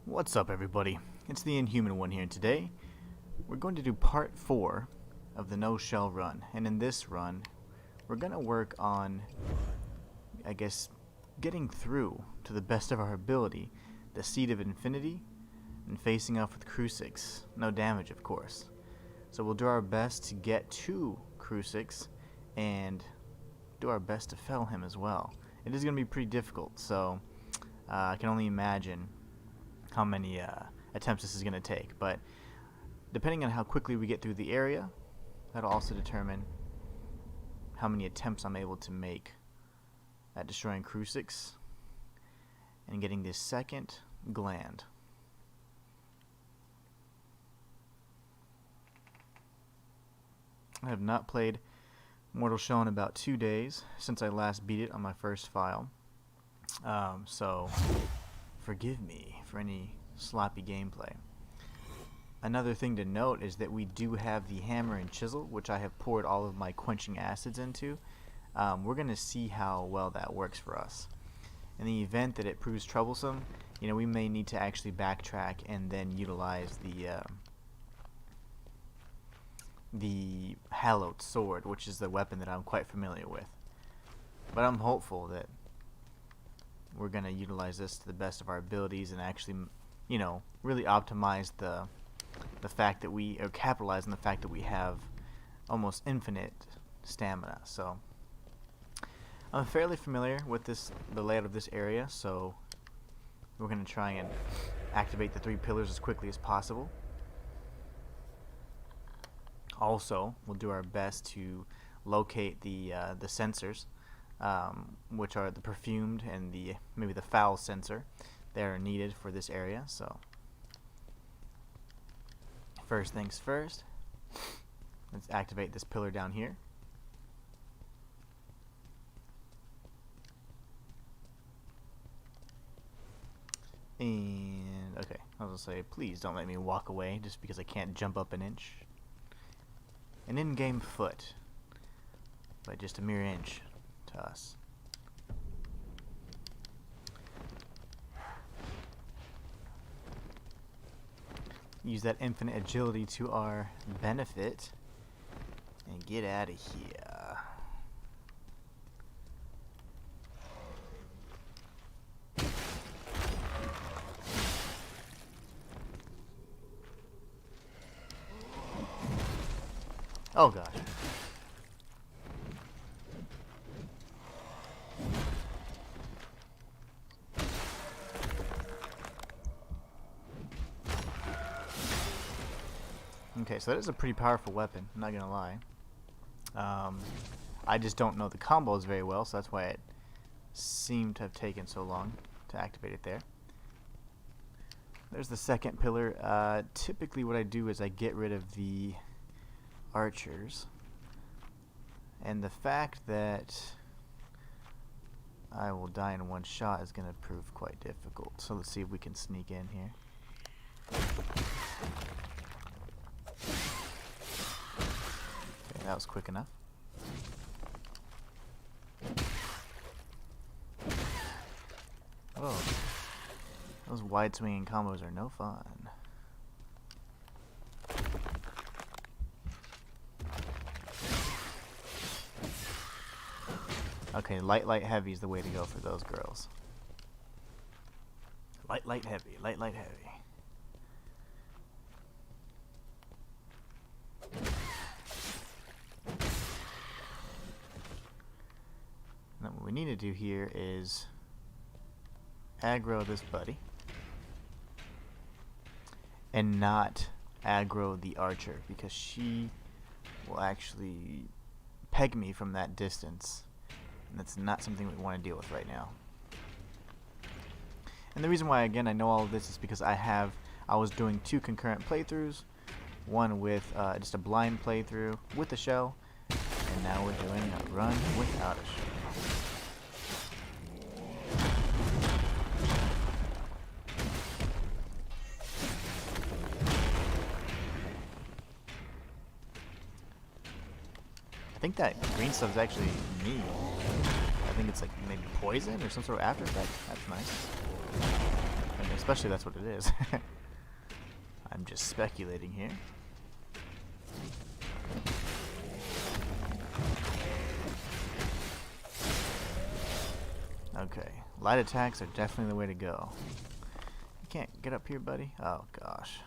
What's up, everybody? It's the Inhuman one here, and today we're going to do part 4 of the No Shell run. And in this run, we're going to work on, I guess, getting through to the best of our ability the Seed of Infinity and facing off with Crucix. No damage, of course. So we'll do our best to get to Crucix and do our best to fell him as well. It is going to be pretty difficult, so I can only imagine how many attempts this is going to take, but depending on how quickly we get through the area, that'll also determine how many attempts I'm able to make at destroying Crucix and getting this second gland. I have not played Mortal Shell in about 2 days since I last beat it on my first file, so forgive me for any sloppy gameplay. Another thing to note is that we do have the hammer and chisel, which I have poured all of my quenching acids into. We're going to see how well that works for us. In the event that it proves troublesome, we may need to actually backtrack and then utilize the hallowed sword, which is the weapon that I'm quite familiar with. But I'm hopeful that we're going to utilize this to the best of our abilities and actually, really optimize the fact that capitalize on the fact that we have almost infinite stamina. So I'm fairly familiar with the layout of this area, so we're going to try and activate the 3 pillars as quickly as possible. Also, we'll do our best to locate the sensors, which are the perfumed and maybe the foul sensor that are needed for this area. So first things first, let's activate this pillar down here. And okay, I was gonna say, please don't let me walk away just because I can't jump up an inch. An in-game foot, but just a mere inch to us. Use that infinite agility to our benefit and get out of here. Oh gosh. Okay, so that is a pretty powerful weapon, I'm not gonna lie. I just don't know the combos very well, so that's why it seemed to have taken so long to activate it there. There's the second pillar. Typically what I do is I get rid of the archers, and the fact that I will die in one shot is going to prove quite difficult. So let's see if we can sneak in here. Okay, that was quick enough. Oh, those wide swinging combos are no fun. Okay, light, heavy is the way to go for those girls. Light, heavy, light, heavy. Now what we need to do here is aggro this buddy and not aggro the archer, because she will actually peg me from that distance. And that's not something we want to deal with right now. And the reason why, again, I know all of this is because I was doing 2 concurrent playthroughs. One with just a blind playthrough with the shell, and now we're doing a run without a shell. I think that green stuff is actually me. I think it's like maybe poison or some sort of after effect. That's nice. Especially that's what it is. I'm just speculating here. Okay, light attacks are definitely the way to go. You can't get up here, buddy? Oh, gosh.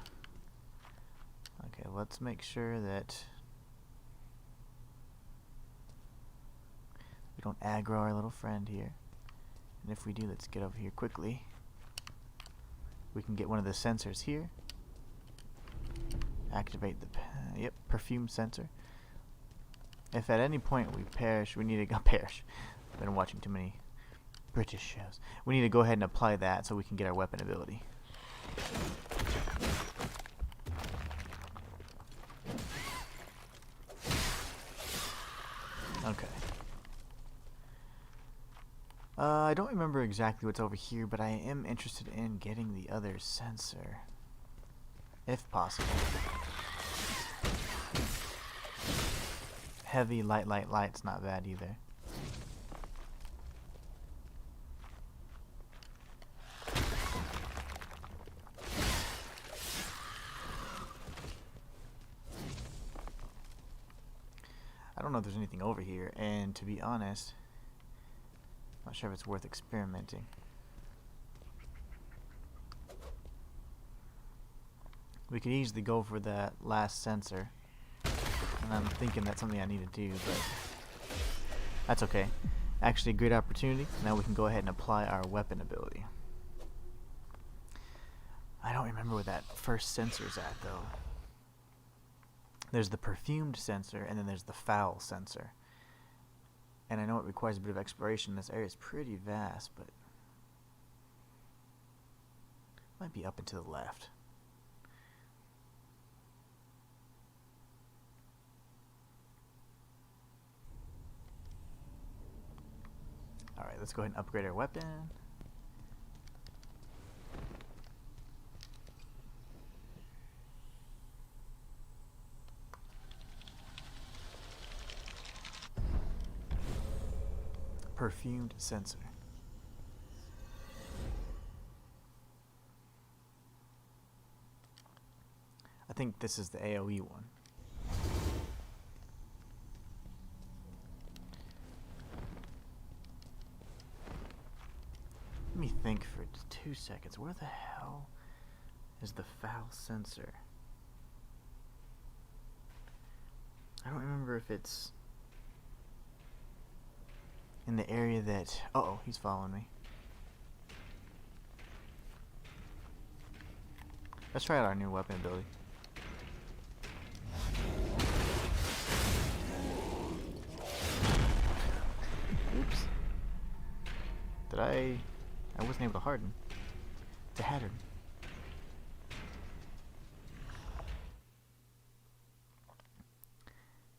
Okay, let's make sure that we don't aggro our little friend here. And if we do, let's get over here quickly. We can get one of the sensors here. Activate the perfume sensor. If at any point we perish, we need to perish. I've been watching too many British shows. We need to go ahead and apply that so we can get our weapon ability. Okay. I don't remember exactly what's over here, but I am interested in getting the other sensor, if possible. Heavy, light's not bad either. I don't know if there's anything over here, and to be honest, I'm not sure if it's worth experimenting. We could easily go for that last sensor, and I'm thinking that's something I need to do, but that's okay. Actually, a great opportunity. Now we can go ahead and apply our weapon ability. I don't remember where that first sensor's at, though. There's the perfumed sensor, and then there's the foul sensor. And I know it requires a bit of exploration. This area is pretty vast, but it might be up and to the left. Alright, let's go ahead and upgrade our weapon. Perfumed sensor. I think this is the AoE one. Let me think for 2 seconds. Where the hell is the foul sensor? I don't remember if it's in the area that... Uh-oh, he's following me. Let's try out our new weapon ability. Oops. I wasn't able to harden. To harden.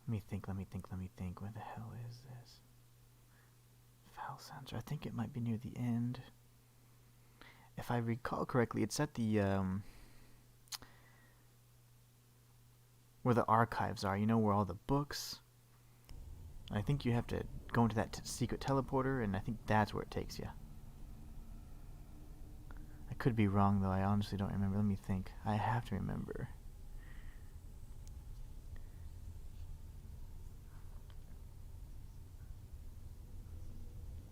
Let me think. Where the hell is this? Foul sensor. I think it might be near the end. If I recall correctly, it's at the where the archives are. You know, where all the books. I think you have to go into that secret teleporter, and I think that's where it takes you. I could be wrong, though. I honestly don't remember. Let me think. I have to remember.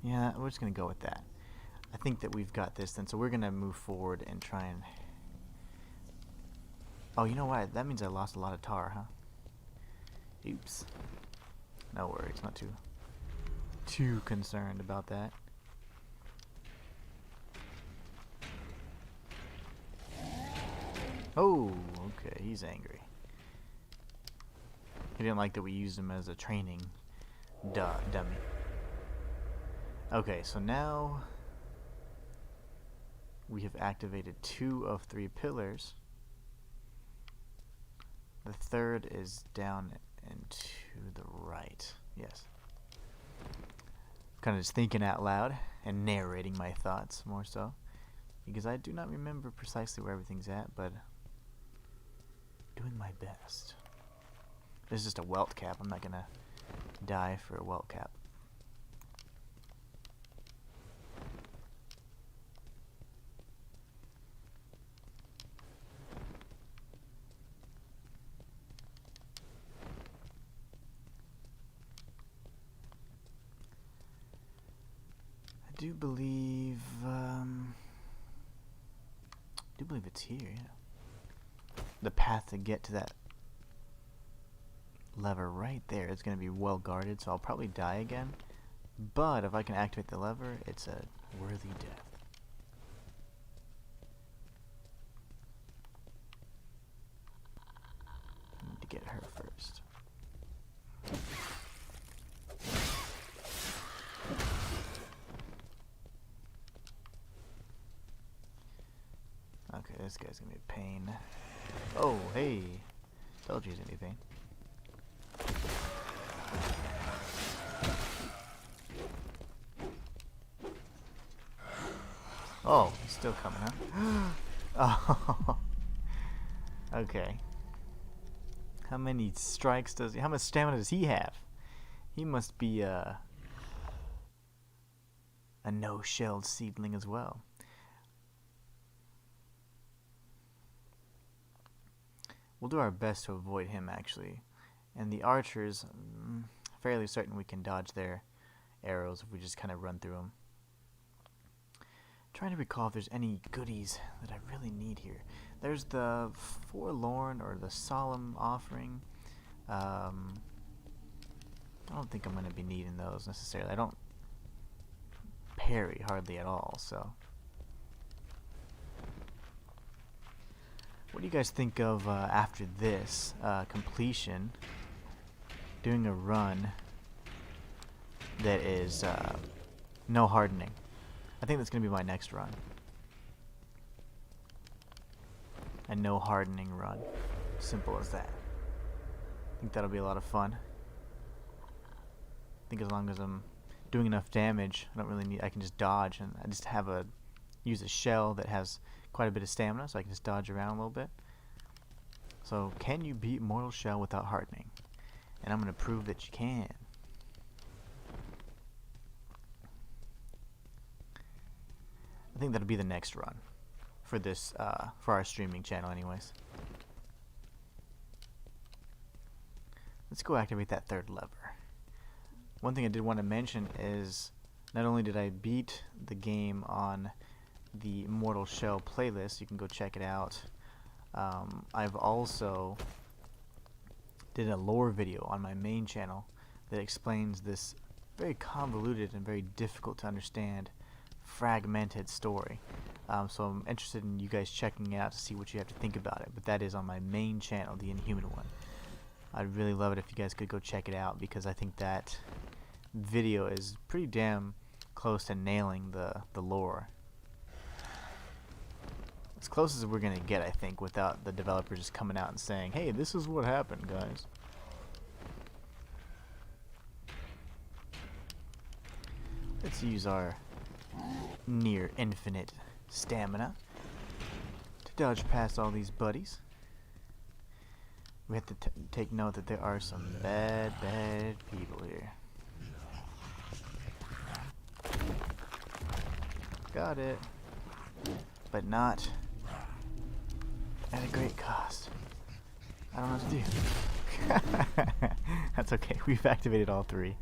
Yeah, we're just going to go with that. I think that we've got this then, so we're going to move forward and try and... Oh, you know what? That means I lost a lot of tar, huh? Oops. No worries, not too concerned about that. Oh, okay, he's angry. He didn't like that we used him as a training dummy. Okay, so now we have activated 2 of 3 pillars. The third is down and to the right. Yes. Kind of just thinking out loud and narrating my thoughts more so, because I do not remember precisely where everything's at, but doing my best. This is just a welt cap. I'm not gonna die for a welt cap. do believe it's here, yeah. The path to get to that lever right there is going to be well guarded, so I'll probably die again. But if I can activate the lever, it's a worthy death. I need to get her first. Okay, this guy's gonna be a pain. Oh, hey! Told you he's gonna be a pain. Oh, he's still coming, huh? Oh. Okay. How many strikes does he... How much stamina does he have? He must be a no-shelled seedling as well. We'll do our best to avoid him, actually. And the archers, fairly certain we can dodge their arrows if we just kind of run through them. Trying to recall if there's any goodies that I really need here. There's the forlorn or the solemn offering. I don't think I'm going to be needing those necessarily. I don't parry hardly at all, so. What do you guys think of after this completion, doing a run that is no hardening? I think that's going to be my next run. A no hardening run. Simple as that. I think that'll be a lot of fun. I think as long as I'm doing enough damage, I don't really need. I can just dodge, and I just use a shell that has quite a bit of stamina, so I can just dodge around a little bit. So, can you beat Mortal Shell without hardening? And I'm going to prove that you can. I think that'll be the next run for this, for our streaming channel, anyways. Let's go activate that third lever. One thing I did want to mention is not only did I beat the game on the Mortal Shell playlist, you can go check it out. I've also did a lore video on my main channel that explains this very convoluted and very difficult to understand fragmented story. So I'm interested in you guys checking it out to see what you have to think about it. But that is on my main channel, the Inhuman one. I'd really love it if you guys could go check it out, because I think that video is pretty damn close to nailing the lore. As close as we're gonna get, I think, without the developer just coming out and saying, "Hey, this is what happened, guys." Let's use our near infinite stamina to dodge past all these buddies. We have to take note that there are some bad people here. Got it. But not at a great cost. I don't know what to do. That's okay. We've activated all three.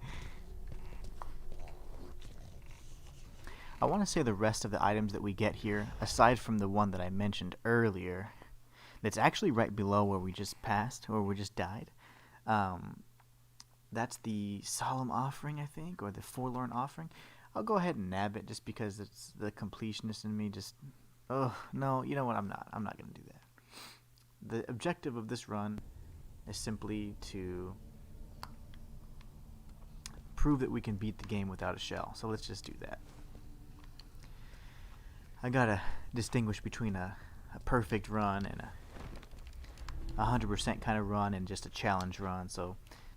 I want to say the rest of the items that we get here, aside from the one that I mentioned earlier, that's actually right below where we just passed, or we just died. That's the solemn offering, I think, or the forlorn offering. I'll go ahead and nab it just because it's the completionist in me. Just, oh no, you know what? I'm not gonna do that. The objective of this run is simply to prove that we can beat the game without a shell. So let's just do that. I gotta distinguish between a perfect run and a 100% kind of run and just a challenge run. So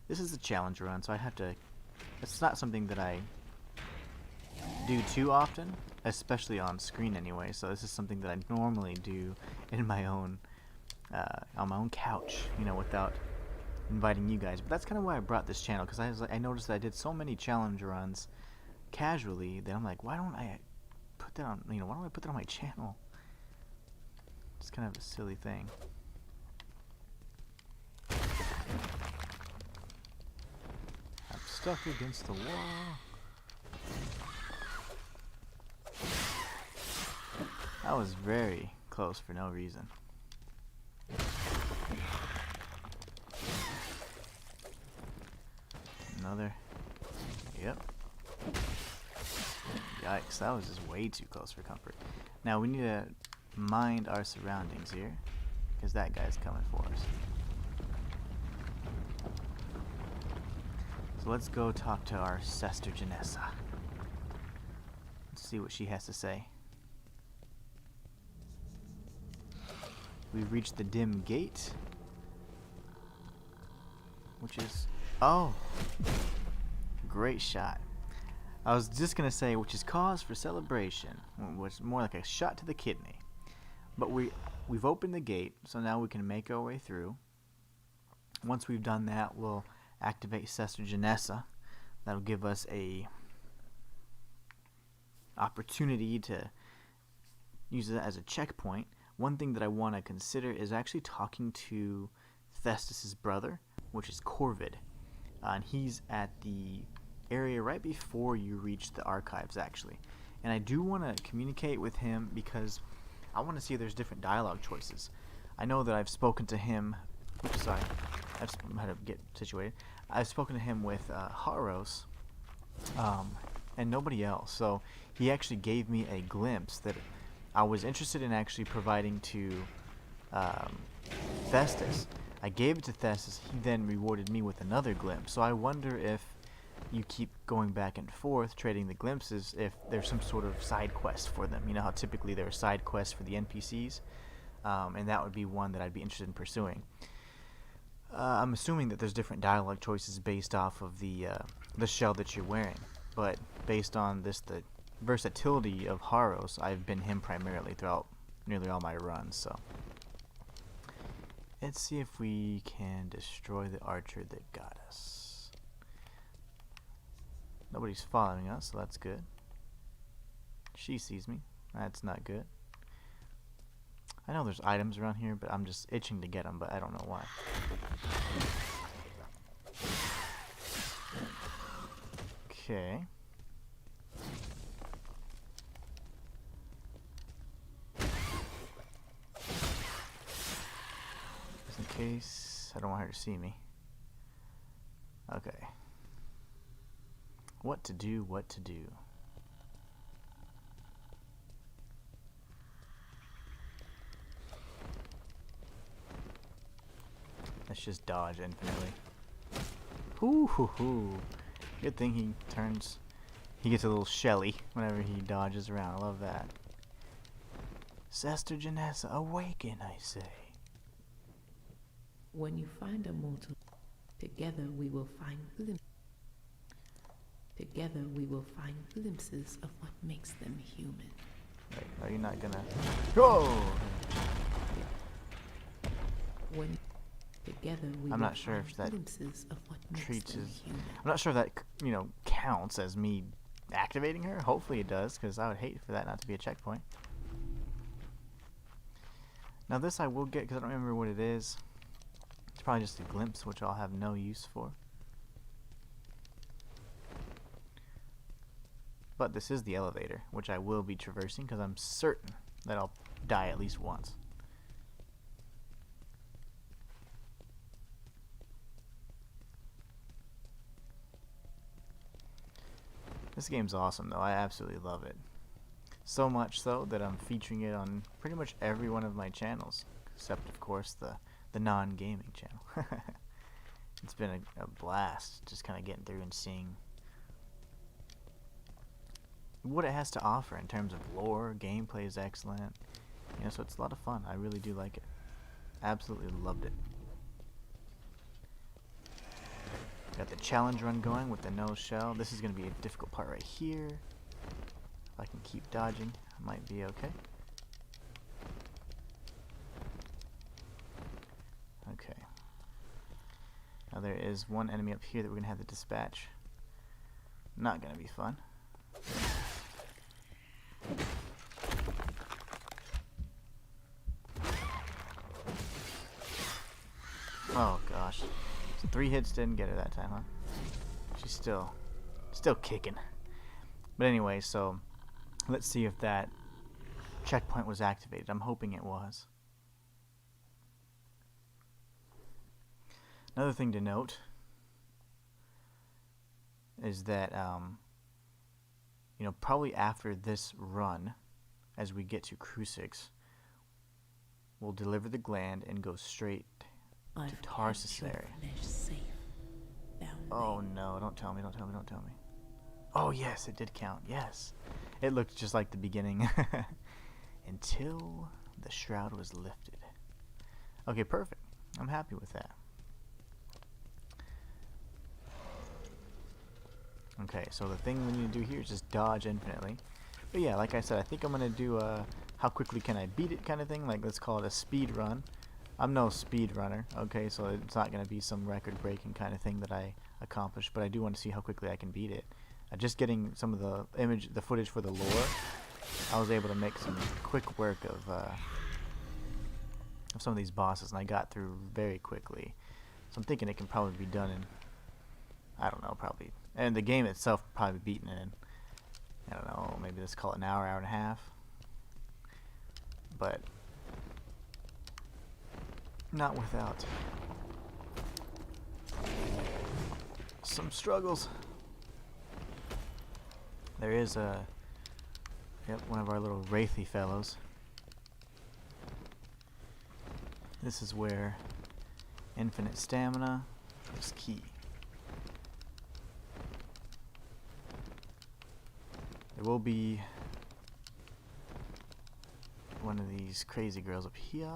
this is a challenge run, so I have to. It's not something that I do too often, especially on screen anyway. So this is something that I normally do in my own on my own couch, you know, without inviting you guys. But that's kind of why I brought this channel, because I noticed that I did so many challenge runs casually that I'm like, why don't I put that on? You know, why don't I put that on my channel? It's kind of a silly thing. I'm stuck against the wall. That was very close for no reason. Another. Yep. Yikes, that was just way too close for comfort. Now we need to mind our surroundings here, because that guy's coming for us. So let's go talk to our sister Janessa. Let's see what she has to say. We've reached the dim gate, which is... oh! Great shot. I was just going to say, which is cause for celebration, which is more like a shot to the kidney. But we've opened the gate, so now we can make our way through. Once we've done that, we'll activate Sister Janessa. That'll give us a opportunity to use it as a checkpoint. One thing that I want to consider is actually talking to Thestis' brother, which is Corvid. And he's at the area right before you reach the archives, actually. And I do want to communicate with him because I want to see if there's different dialogue choices. I know that I've spoken to him... oops, sorry. I just had to get situated. I've spoken to him with Haros and nobody else. So he actually gave me a glimpse that I was interested in actually providing to Thestis. I gave it to Thestis. He then rewarded me with another glimpse. So I wonder if you keep going back and forth, trading the glimpses, if there's some sort of side quest for them. You know how typically there are side quests for the NPCs? And that would be one that I'd be interested in pursuing. I'm assuming that there's different dialogue choices based off of the shell that you're wearing. But based on the versatility of Haros, I've been him primarily throughout nearly all my runs. So let's see if we can destroy the archer that got us. Nobody's following us, so that's good. She sees me. That's not good. I know there's items around here, but I'm just itching to get them, but I don't know why. Okay. Just in case I don't want her to see me. Okay. What to do, what to do. Let's just dodge infinitely. Hoo hoo hoo. Good thing he gets a little shelly whenever he dodges around. I love that. Sister Janessa, awaken, I say. When you find a mortal, together we will find glimpses. Together we will find glimpses of what makes them human. Wait, are you not gonna... Whoa! When together we I'm will not sure find if that glimpses of what makes treats them as... human. I'm not sure if that, you know, counts as me activating her. Hopefully it does, because I would hate for that not to be a checkpoint. Now this I will get, because I don't remember what it is. It's probably just a glimpse, which I'll have no use for. But this is the elevator, which I will be traversing, because I'm certain that I'll die at least once. This game's awesome, though. I absolutely love it. So much so that I'm featuring it on pretty much every one of my channels, except, of course, the non-gaming channel. It's been a blast just kind of getting through and seeing what it has to offer in terms of lore. Gameplay is excellent. You know, so it's a lot of fun. I really do like it. Absolutely loved it. Got the challenge run going with the no shell. This is going to be a difficult part right here. If I can keep dodging, I might be okay. Okay. Now there is one enemy up here that we're going to have to dispatch. Not going to be fun. Oh gosh. So 3 hits didn't get her that time, huh? She's still kicking. But anyway, so let's see if that checkpoint was activated. I'm hoping it was. Another thing to note is that, you know, probably after this run, as we get to Crucix, we'll deliver the gland and go straight to Tarsus there. Oh no, don't tell me, don't tell me, don't tell me. Oh yes, it did count, yes. It looked just like the beginning. Until the shroud was lifted. Okay, perfect. I'm happy with that. Okay, so the thing we need to do here is just dodge infinitely. But yeah, like I said, I think I'm going to do a how quickly can I beat it kind of thing. Like, let's call it a speed run. I'm no speed runner, okay, so it's not going to be some record-breaking kind of thing that I accomplish, but I do want to see how quickly I can beat it. Just getting some of the footage for the lore, I was able to make some quick work of some of these bosses, and I got through very quickly. So I'm thinking it can probably be done in, I don't know, probably, and the game itself probably beaten in, I don't know, maybe let's call it an hour, hour and a half. But not without some struggles. There is one of our little wraithy fellows. This is where infinite stamina is key. There will be one of these crazy girls up here.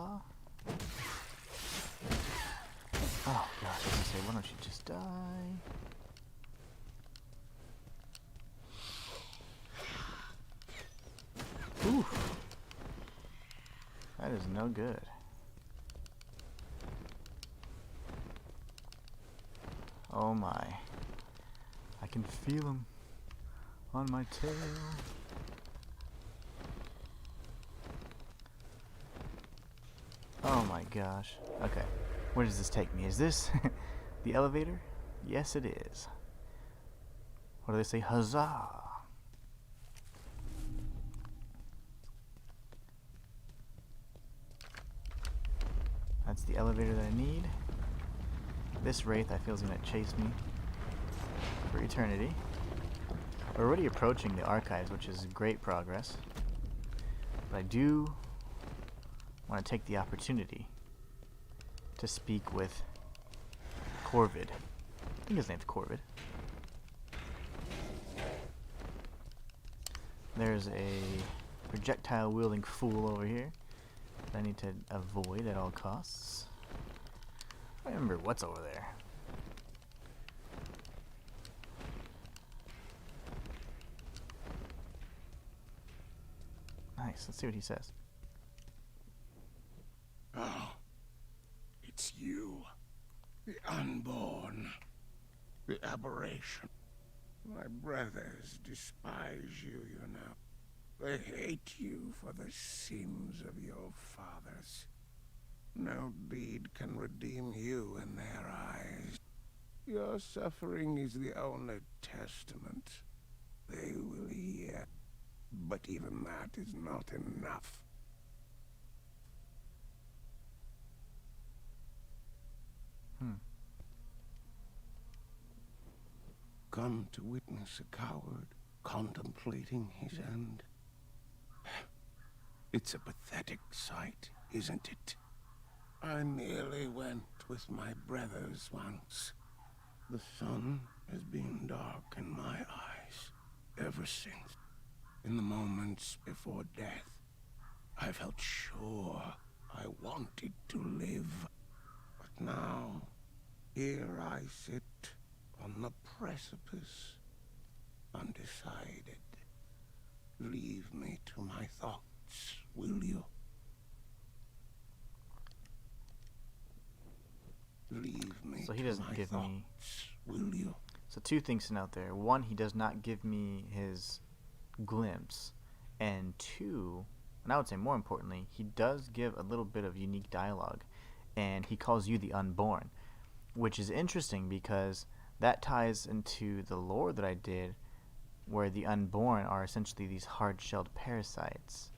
Oh gosh, I was gonna say, why don't you just die? Oof. That is no good. Oh my. I can feel him on my tail. Oh my gosh. Okay. Where does this take me? Is this the elevator? Yes, it is. What do they say? Huzzah! That's the elevator that I need. This wraith I feel is going to chase me for eternity. We're already approaching the archives, which is great progress. But I do want to take the opportunity to speak with Corvid. I think his name's Corvid. There's a projectile wielding fool over here that I need to avoid at all costs. I don't remember what's over there. Nice, let's see what he says. Oh, it's you, the unborn, the aberration. My brothers despise you, you know. They hate you for the sins of your fathers. No deed can redeem you in their eyes. Your suffering is the only testament they will hear. But even that is not enough. Come to witness a coward contemplating his end. It's a pathetic sight, isn't it? I nearly went with my brothers once. The sun has been dark in my eyes ever since. In the moments before death, I felt sure I wanted to live. But now, here I sit on the precipice, undecided. Leave me to my thoughts, will you? Leave me So he to doesn't my give thoughts, me... will you? So two things to note there. One, he does not give me his glimpse. And two, and I would say more importantly, he does give a little bit of unique dialogue. And he calls you the unborn. Which is interesting because that ties into the lore that I did, where the unborn are essentially these hard-shelled parasites.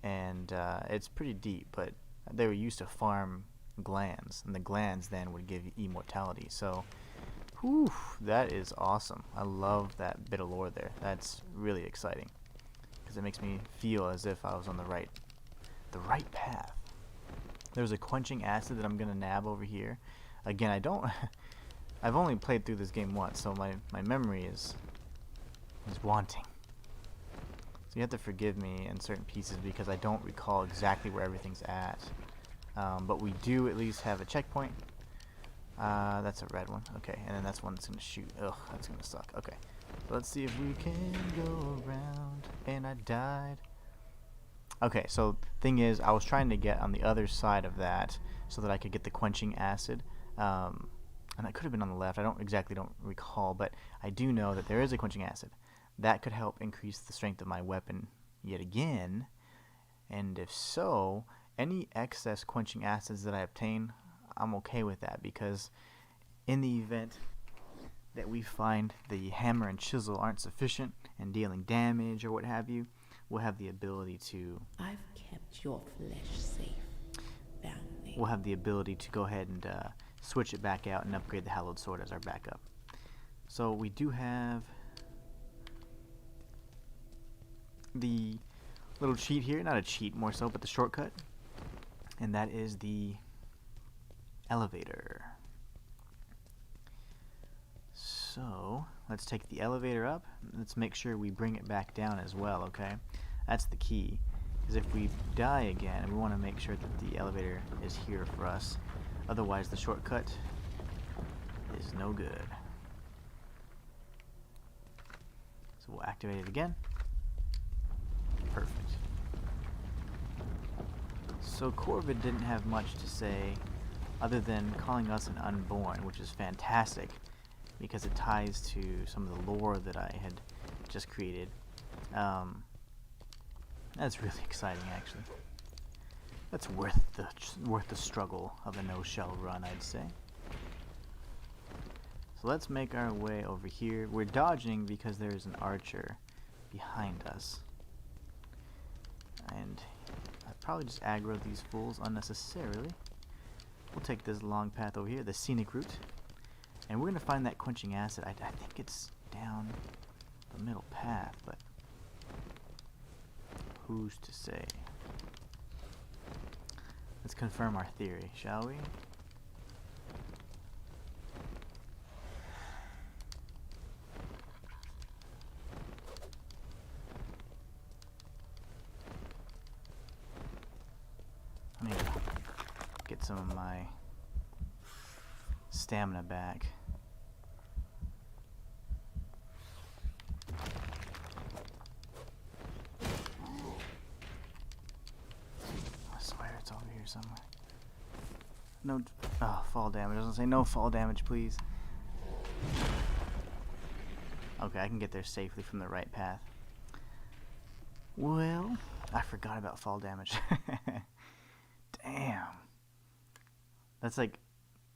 and it's pretty deep, but they were used to farm glands, and the glands then would give you immortality. So, whew, that is awesome. I love that bit of lore there. That's really exciting, because it makes me feel as if I was on the right path. There's a quenching acid that I'm gonna nab over here. Again, I don't I've only played through this game once, so my memory is wanting. So you have to forgive me in certain pieces because I don't recall exactly where everything's at. But we do at least have a checkpoint. That's a red one. Okay, and then that's one that's gonna shoot. Ugh, that's gonna suck. Okay, so let's see if we can go around. And I died. Okay, so thing is, I was trying to get on the other side of that so that I could get the quenching acid. And I could have been on the left. I don't recall, but I do know that there is a quenching acid. That could help increase the strength of my weapon yet again. And if so, any excess quenching acids that I obtain, I'm okay with that, because in the event that we find the hammer and chisel aren't sufficient in dealing damage or what have you, we'll have the ability to... I've kept your flesh safe, family. We'll have the ability to go ahead and switch it back out and upgrade the hallowed sword as our backup. So we do have the little cheat here, not a cheat more so, but the shortcut, and that is the elevator. So let's take the elevator up. Let's make sure we bring it back down as well, okay? That's the key, because if we die again, we want to make sure that the elevator is here for us. Otherwise, the shortcut is no good. So we'll activate it again. Perfect. So Corvid didn't have much to say other than calling us an unborn, which is fantastic because it ties to some of the lore that I had just created. That's really exciting, actually. That's worth the struggle of a no-shell run, I'd say. So let's make our way over here. We're dodging because there's an archer behind us. And I probably just aggro these fools unnecessarily. We'll take this long path over here, the scenic route. And we're going to find that quenching acid. I think it's down the middle path, but who's to say? Let's confirm our theory, shall we? Let me get some of my stamina back. I swear it's over here somewhere. No, fall damage. I was gonna say no fall damage, please. Okay, I can get there safely from the right path. Well, I forgot about fall damage. Damn. That's like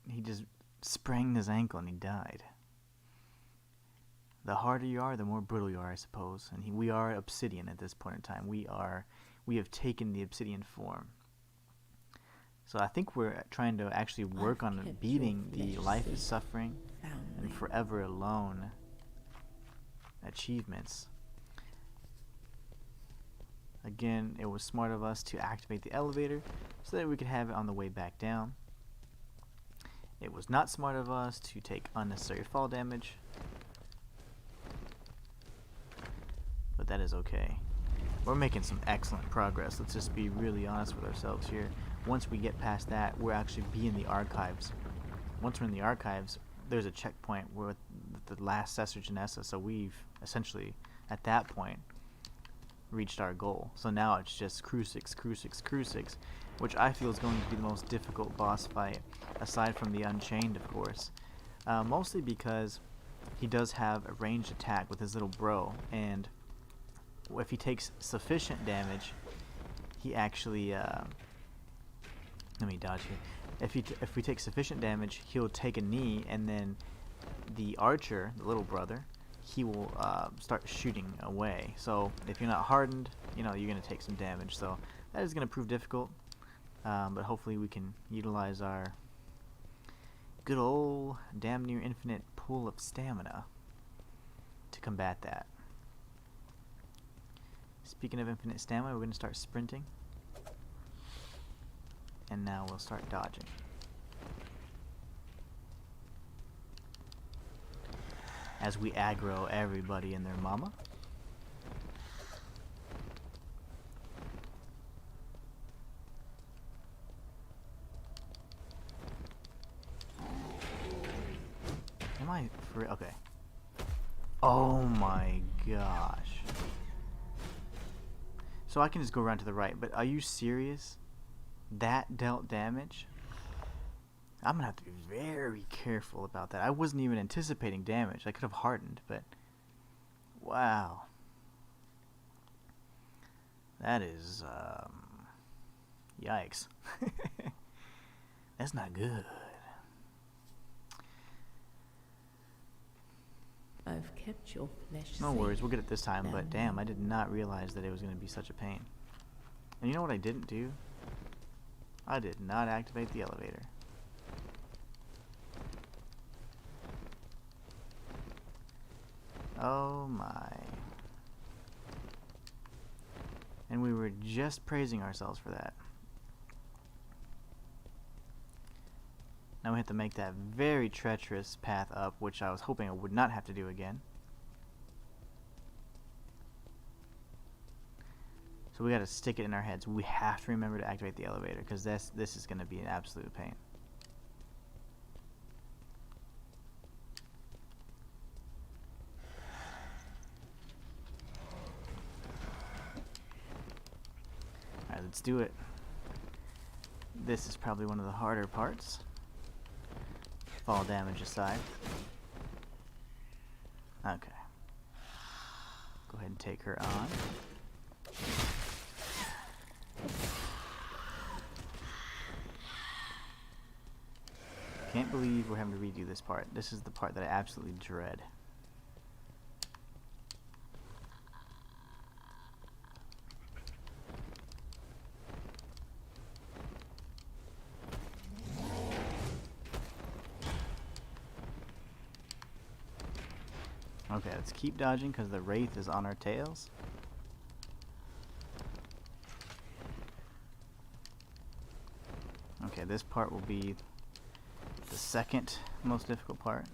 he just sprained his ankle and he died. The harder you are, the more brutal you are, I suppose. And we are obsidian at this point in time. We have taken the obsidian form. So I think we're trying to actually work on beating the life is suffering and forever alone achievements. Again, it was smart of us to activate the elevator so that we could have it on the way back down. It was not smart of us to take unnecessary fall damage, but that is okay. We're making some excellent progress. Let's just be really honest with ourselves here. Once we get past that, we'll actually be in the archives. Once we're in the archives, there's a checkpoint with the last Cesar Genessa, so we've essentially, at that point, reached our goal. So now it's just Crucix, Crucix, Crucix, which I feel is going to be the most difficult boss fight, aside from the Unchained, of course. Mostly because he does have a ranged attack with his little bro, and if he takes sufficient damage, he actually... let me dodge here. If we take sufficient damage, he'll take a knee, and then the archer, the little brother, he will start shooting away. So if you're not hardened, you know, you're going to take some damage. So that is going to prove difficult, but hopefully we can utilize our good old damn near infinite pool of stamina to combat that. Speaking of infinite stamina, we're going to start sprinting, and now we'll start dodging. As we aggro everybody and their mama. Am I free? Okay. Oh my gosh. So I can just go around to the right, but are you serious? That dealt damage? I'm gonna have to be very careful about that. I wasn't even anticipating damage. I could have hardened, but wow. That is, yikes. That's not good. I've kept your flesh No safe. worries, we'll get it this time, but damn, I did not realize that it was going to be such a pain. And you know what I didn't do? I did not activate the elevator. Oh my. And we were just praising ourselves for that. Now we have to make that very treacherous path up, which I was hoping I would not have to do again. So we gotta stick it in our heads. We have to remember to activate the elevator, because this is gonna be an absolute pain. Alright, let's do it. This is probably one of the harder parts. Fall damage aside. Okay. Go ahead and take her on. Can't believe we're having to redo this part. This is the part that I absolutely dread. Okay, let's keep dodging because the Wraith is on our tails. Okay, this part will be the second most difficult part.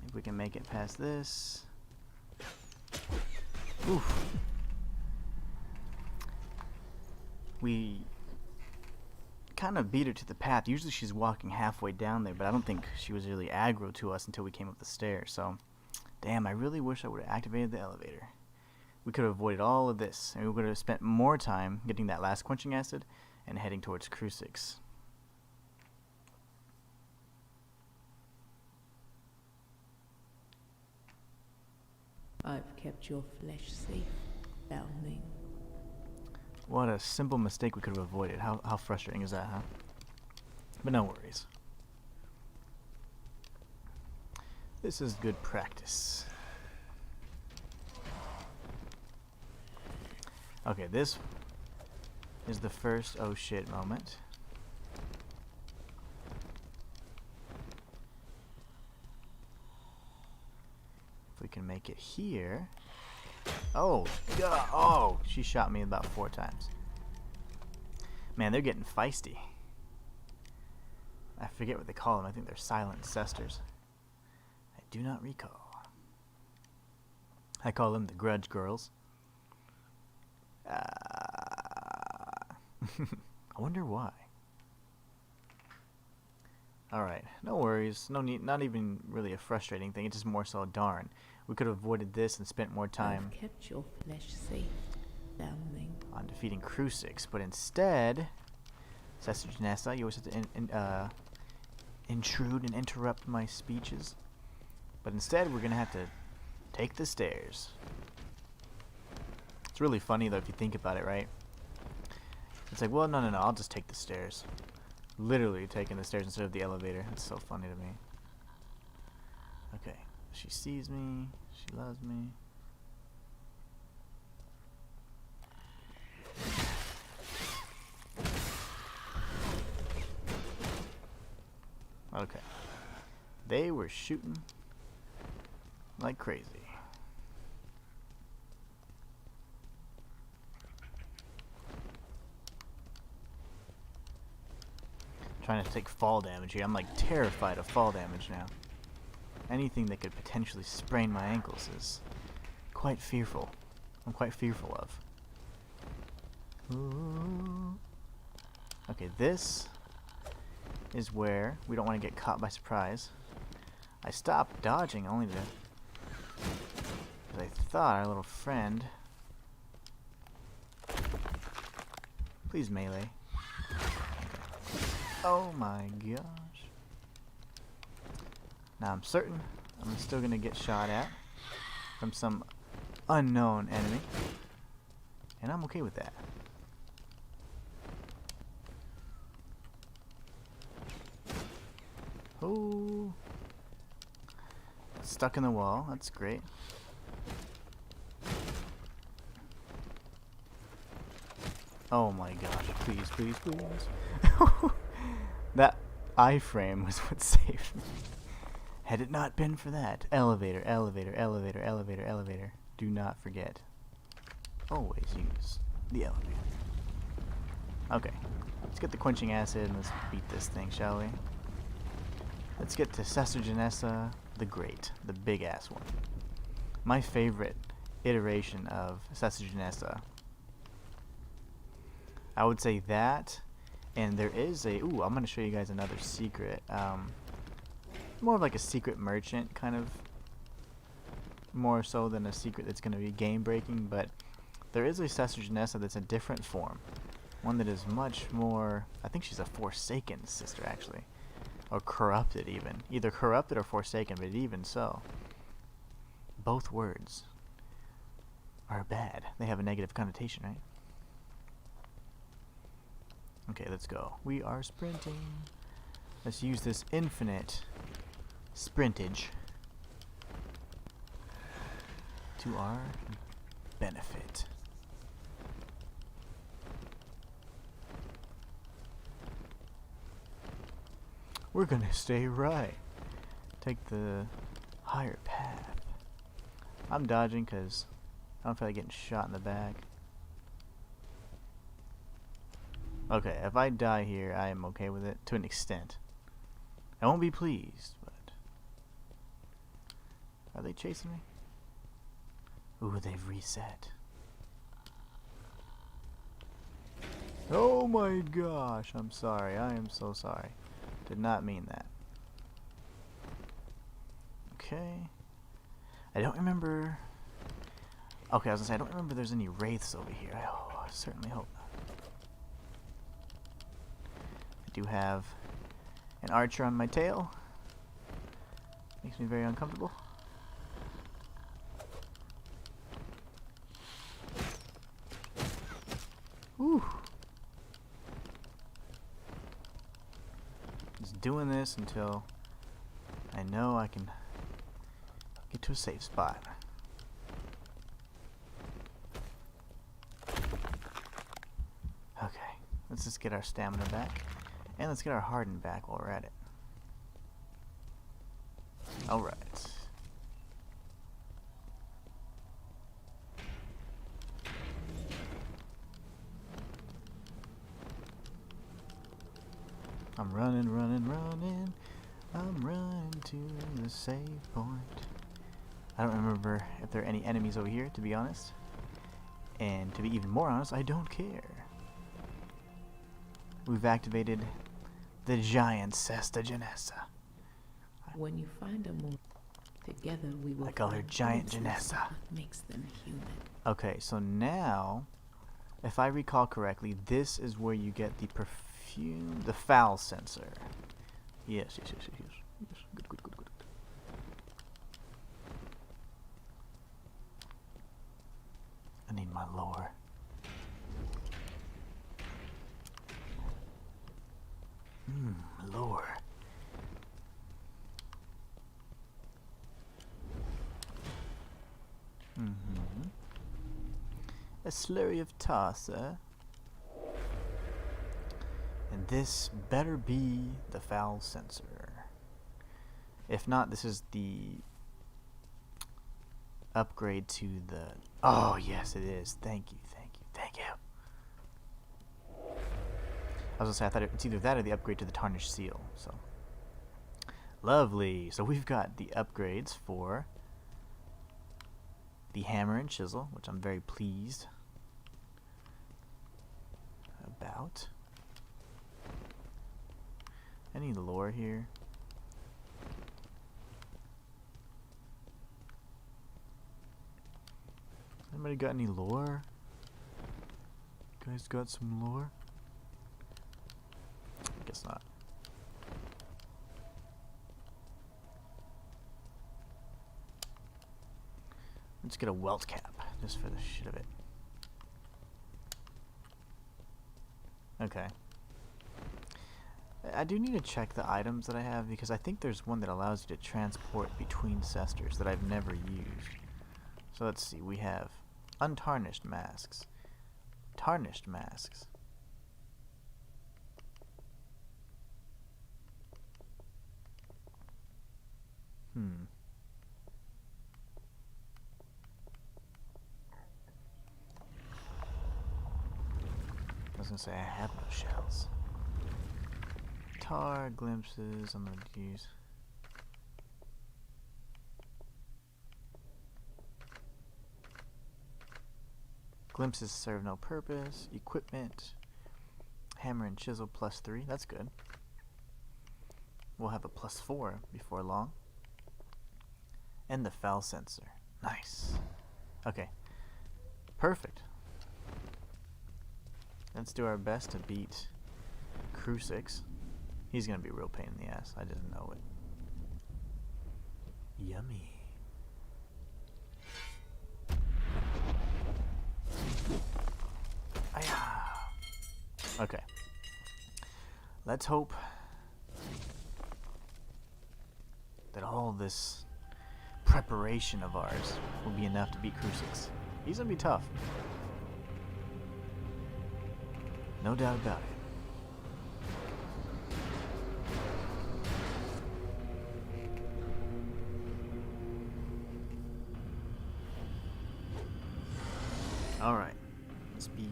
If we can make it past this. Oof. We kind of beat her to the path. Usually she's walking halfway down there, but I don't think she was really aggro to us until we came up the stairs. So, damn, I really wish I would have activated the elevator. We could have avoided all of this, and we would have spent more time getting that last quenching acid and heading towards Crucix. I've kept your flesh safe, foundling. What a simple mistake we could have avoided. How frustrating is that, huh? But no worries. This is good practice. Okay, this is the first oh shit moment. If we can make it here. Oh, God. Oh, she shot me about 4 times. Man, they're getting feisty. I forget what they call them. I think they're silent cesters. I do not recall. I call them the grudge girls. I wonder why. Alright, no worries. No need, not even really a frustrating thing. It's just more so, darn. We could have avoided this and spent more time I've kept your flesh safe, foundling. on defeating Crucix, but instead, Cester Janessa, you always have to intrude and interrupt my speeches. But instead, we're gonna have to take the stairs. It's really funny though if you think about it, right? It's like, well, no, I'll just take the stairs. Literally taking the stairs instead of the elevator. It's so funny to me. Okay, She sees me. She loves me. Okay. They were shooting like crazy. Trying to take fall damage here. I'm like terrified of fall damage now. Anything that could potentially sprain my ankles is quite fearful. I'm quite fearful of. Ooh. Okay, this is where we don't want to get caught by surprise. I stopped dodging only to because I thought our little friend. Please melee. Oh my gosh. Now I'm certain I'm still gonna get shot at from some unknown enemy. And I'm okay with that. Oh. Stuck in the wall, that's great. Oh my gosh, please, please, please. That iframe was what saved me. Had it not been for that. Elevator, elevator, elevator, elevator, elevator. Do not forget. Always use the elevator. Okay, let's get the quenching acid and let's beat this thing, shall we? Let's get to Sesargenessa the Great, the big ass one. My favorite iteration of Sesargenessa. I would say that, and there is a, ooh, I'm going to show you guys another secret. More of like a secret merchant, kind of, more so than a secret that's going to be game breaking, but there is a Sesargenessa that's a different form. One that is much more, I think she's a Forsaken sister actually. Or corrupted even. Either corrupted or Forsaken, but even so. Both words are bad. They have a negative connotation, right? Okay, let's go. We are sprinting. Let's use this infinite sprintage to our benefit. We're gonna stay right. Take the higher path. I'm dodging because I don't feel like getting shot in the back. Okay, if I die here, I am okay with it to an extent. I won't be pleased, but are they chasing me? Ooh, they've reset. Oh my gosh, I'm sorry. I am so sorry. Did not mean that. Okay. I don't remember. Okay, I was gonna say, I don't remember there's any wraiths over here. I certainly hope not. I do have an archer on my tail. Makes me very uncomfortable. Whew. Just doing this until I know I can get to a safe spot. Okay, let's just get our stamina back. And let's get our harden back while we're at it. Alright. I'm running, running, running. I'm running to the save point. I don't remember if there are any enemies over here, to be honest. And to be even more honest, I don't care. We've activated the giant Sesargenessa. When you find a more, together we will. I call her find Giant truth Genessa. what makes them human. Okay, so now, if I recall correctly, this is where you get the perfume, the foul sensor. Yes, yes, yes, yes, yes. Yes. Good, good, good, good. I need my lore. Lore. A slurry of tar, sir. And this better be the foul sensor. If not, this is the upgrade to the... Oh, yes, it is. Thank you, thank you, thank you. I was gonna say, I thought it's either that or the upgrade to the tarnished seal, so... Lovely. So we've got the upgrades for the hammer and chisel, which I'm very pleased about. Any lore here? Anybody got any lore? You guys got some lore? I guess not. Let's get a welt cap, just for the shit of it. Okay. I do need to check the items that I have, because I think there's one that allows you to transport between cesters that I've never used. So let's see, we have untarnished masks, tarnished masks. I was gonna say I have no shells. Tar glimpses I'm gonna use. Glimpses serve no purpose. Equipment. Hammer and chisel +3. That's good. We'll have a +4 before long. And the foul sensor. Nice. Okay. Perfect. Let's do our best to beat Crucix. He's gonna be a real pain in the ass. I just know it. Yummy. Ayah. Okay. Let's hope that all this preparation of ours will be enough to beat Crucix. He's gonna be tough. No doubt about it. Alright. Let's be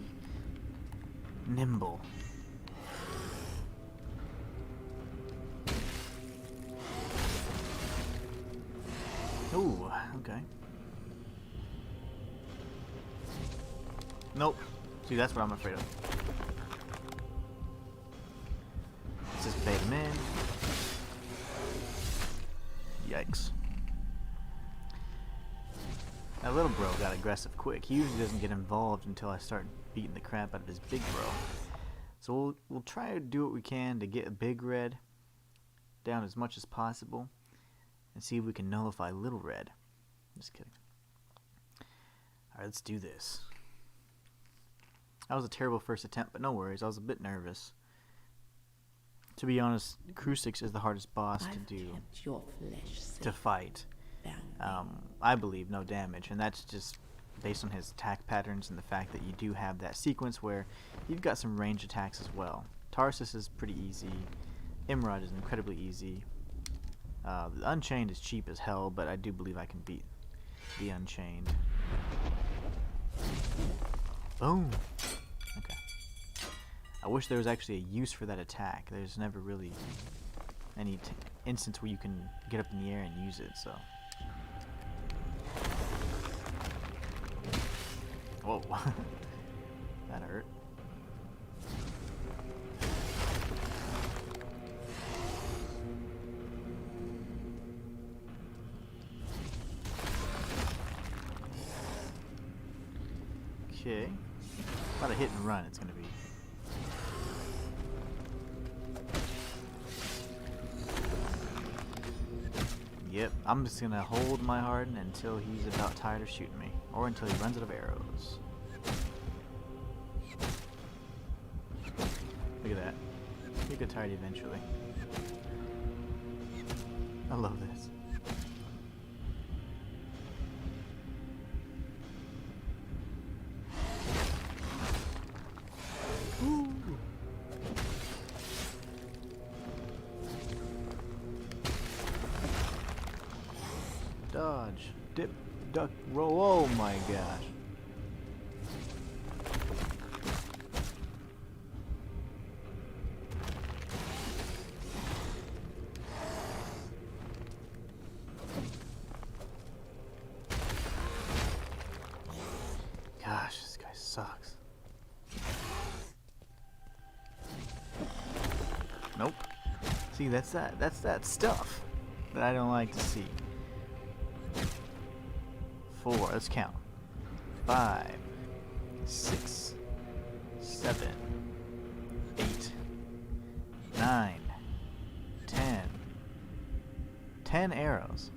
nimble. Ooh, okay. Nope. See, that's what I'm afraid of. Let's just bait him in. Yikes. That little bro got aggressive quick. He usually doesn't get involved until I start beating the crap out of his big bro. So we'll try to do what we can to get a big red down as much as possible and see if we can nullify little red. Just kidding. Alright, let's do this. That was a terrible first attempt, but no worries. I was a bit nervous. To be honest, Crucix is the hardest boss to do, Your flesh to fight. I believe no damage, and that's just based on his attack patterns and the fact that you do have that sequence where you've got some range attacks as well. Tarsus is pretty easy. Imrod is incredibly easy. The Unchained is cheap as hell, but I do believe I can beat the Unchained. Boom! Okay. I wish there was actually a use for that attack. There's never really any instance where you can get up in the air and use it, so... Whoa. That hurt. Okay. About a hit and run it's gonna be. Yep, I'm just gonna hold my Harden until he's about tired of shooting me. Or until he runs out of arrows. Look at that. He'll get tired eventually. I love this. dip, duck, roll. Oh my gosh. Gosh, this guy sucks. Nope. See, that's that stuff that I don't like to see. 4, let's count. 5, 6, 7, 8, 9, 10. 10 arrows.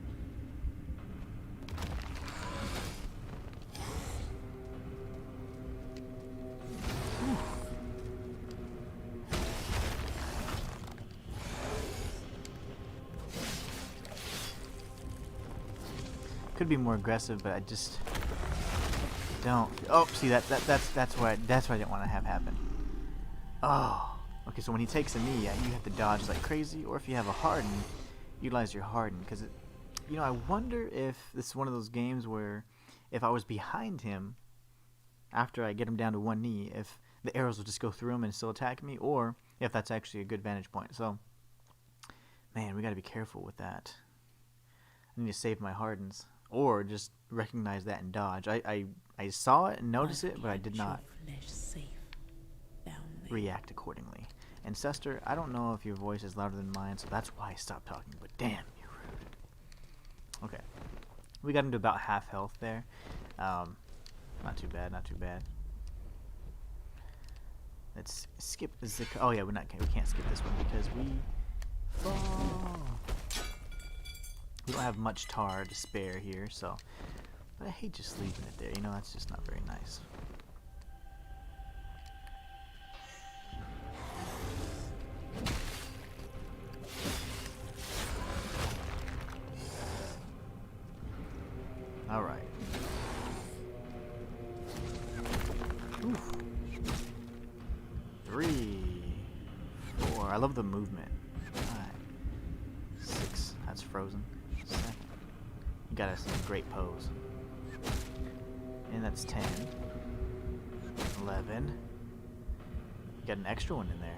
Could be more aggressive, but I just don't. Oh, see that's what I didn't want to have happen. Oh, okay. So when he takes a knee, you have to dodge like crazy, or if you have a harden, utilize your harden. Because I wonder if this is one of those games where if I was behind him after I get him down to one knee, if the arrows will just go through him and still attack me, or if that's actually a good vantage point. So, man, we got to be careful with that. I need to save my hardens. Or just recognize that and dodge. I saw it and noticed it, but I did not react accordingly. And Sester, I don't know if your voice is louder than mine, so that's why I stopped talking. But damn, you're rude. Okay, we got into about half health there. Not too bad, not too bad. Let's skip the oh yeah, we can't skip this one because we fall. We don't have much tar to spare here, so. But I hate just leaving it there. That's just not very nice. All right. Oof. 3, 4. I love the movement. 5, 6. That's frozen. 7. You got us in a great pose. And that's 10. 11. You got an extra one in there.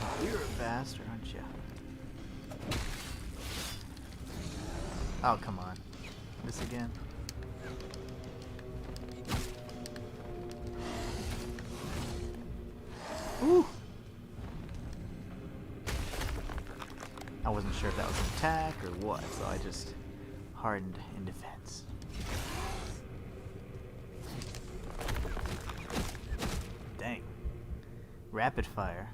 Oh, you're a bastard, aren't you? Oh, come on. This again. Ooh! I wasn't sure if that was an attack or what, so I just hardened in defense. Dang. Rapid fire.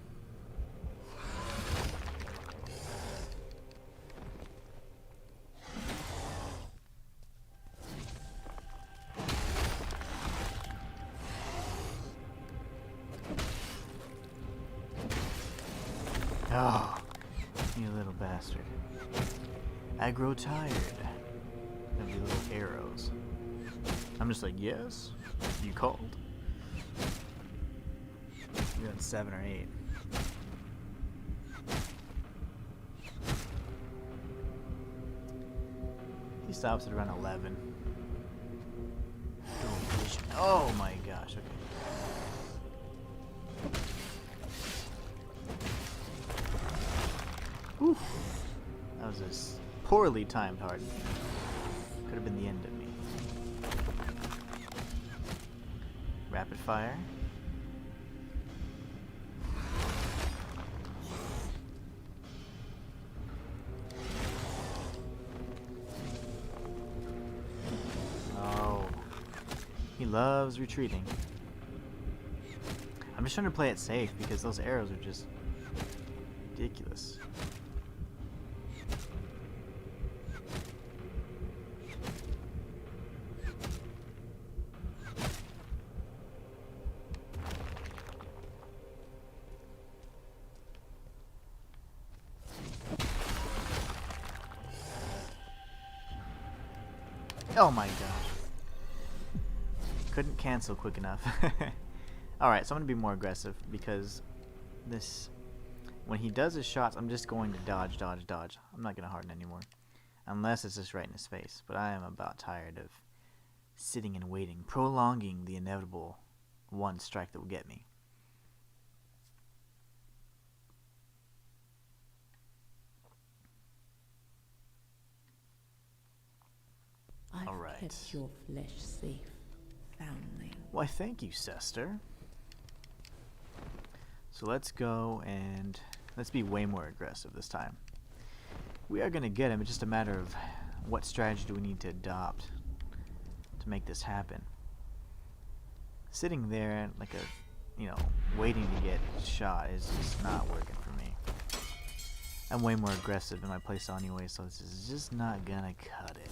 Oh, you little bastard. I grow tired of your little arrows. I'm just like, yes, you called. You're at 7 or 8. He stops at around 11. Oh my gosh, okay. Whew. That was a poorly timed harden. Could have been the end of me. Rapid fire. Oh. He loves retreating. I'm just trying to play it safe because those arrows are just ridiculous. Oh my gosh. Couldn't cancel quick enough. Alright, so I'm going to be more aggressive because this... When he does his shots, I'm just going to dodge, dodge, dodge. I'm not going to harden anymore. Unless it's just right in his face. But I am about tired of sitting and waiting, prolonging the inevitable one strike that will get me. I've kept your flesh safe, foundling. Why, thank you, sister. So let's go and let's be way more aggressive this time. We are going to get him. It's just a matter of what strategy do we need to adopt to make this happen. Sitting there like a, you know, waiting to get shot is just not working for me. I'm way more aggressive in my playstyle anyway, so this is just not gonna cut it.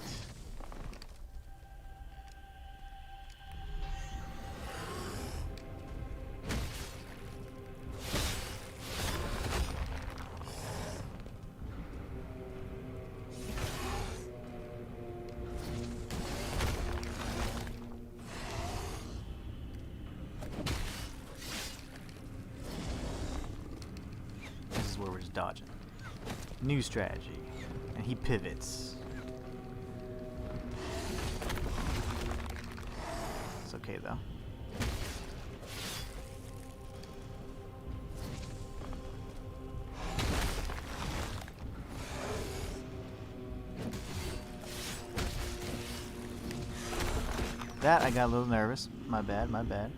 Where we're just dodging. New strategy. And he pivots. It's okay though. That I got a little nervous. My bad, my bad.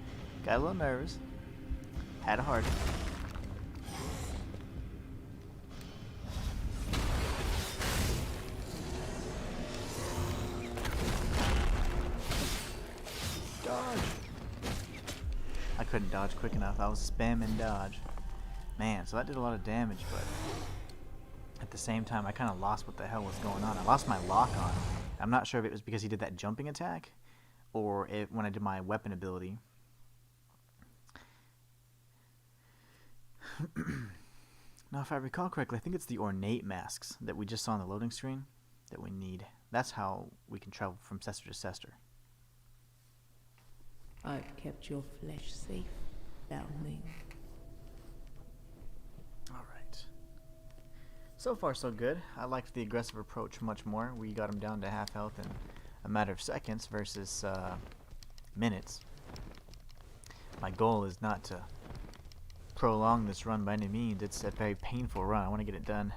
Got a little nervous. Had a heart. I couldn't dodge quick enough. I was spamming dodge. Man, so that did a lot of damage, but at the same time, I kind of lost what the hell was going on. I lost my lock on. I'm not sure if it was because he did that jumping attack, or if when I did my weapon ability. Now, if I recall correctly, I think it's the ornate masks that we just saw on the loading screen that we need. That's how we can travel from Cester to Cester. I've kept your flesh safe, foundling. Alright. So far, so good. I liked the aggressive approach much more. We got him down to half health in a matter of seconds versus minutes. My goal is not to prolong this run by any means. It's a very painful run. I want to get it done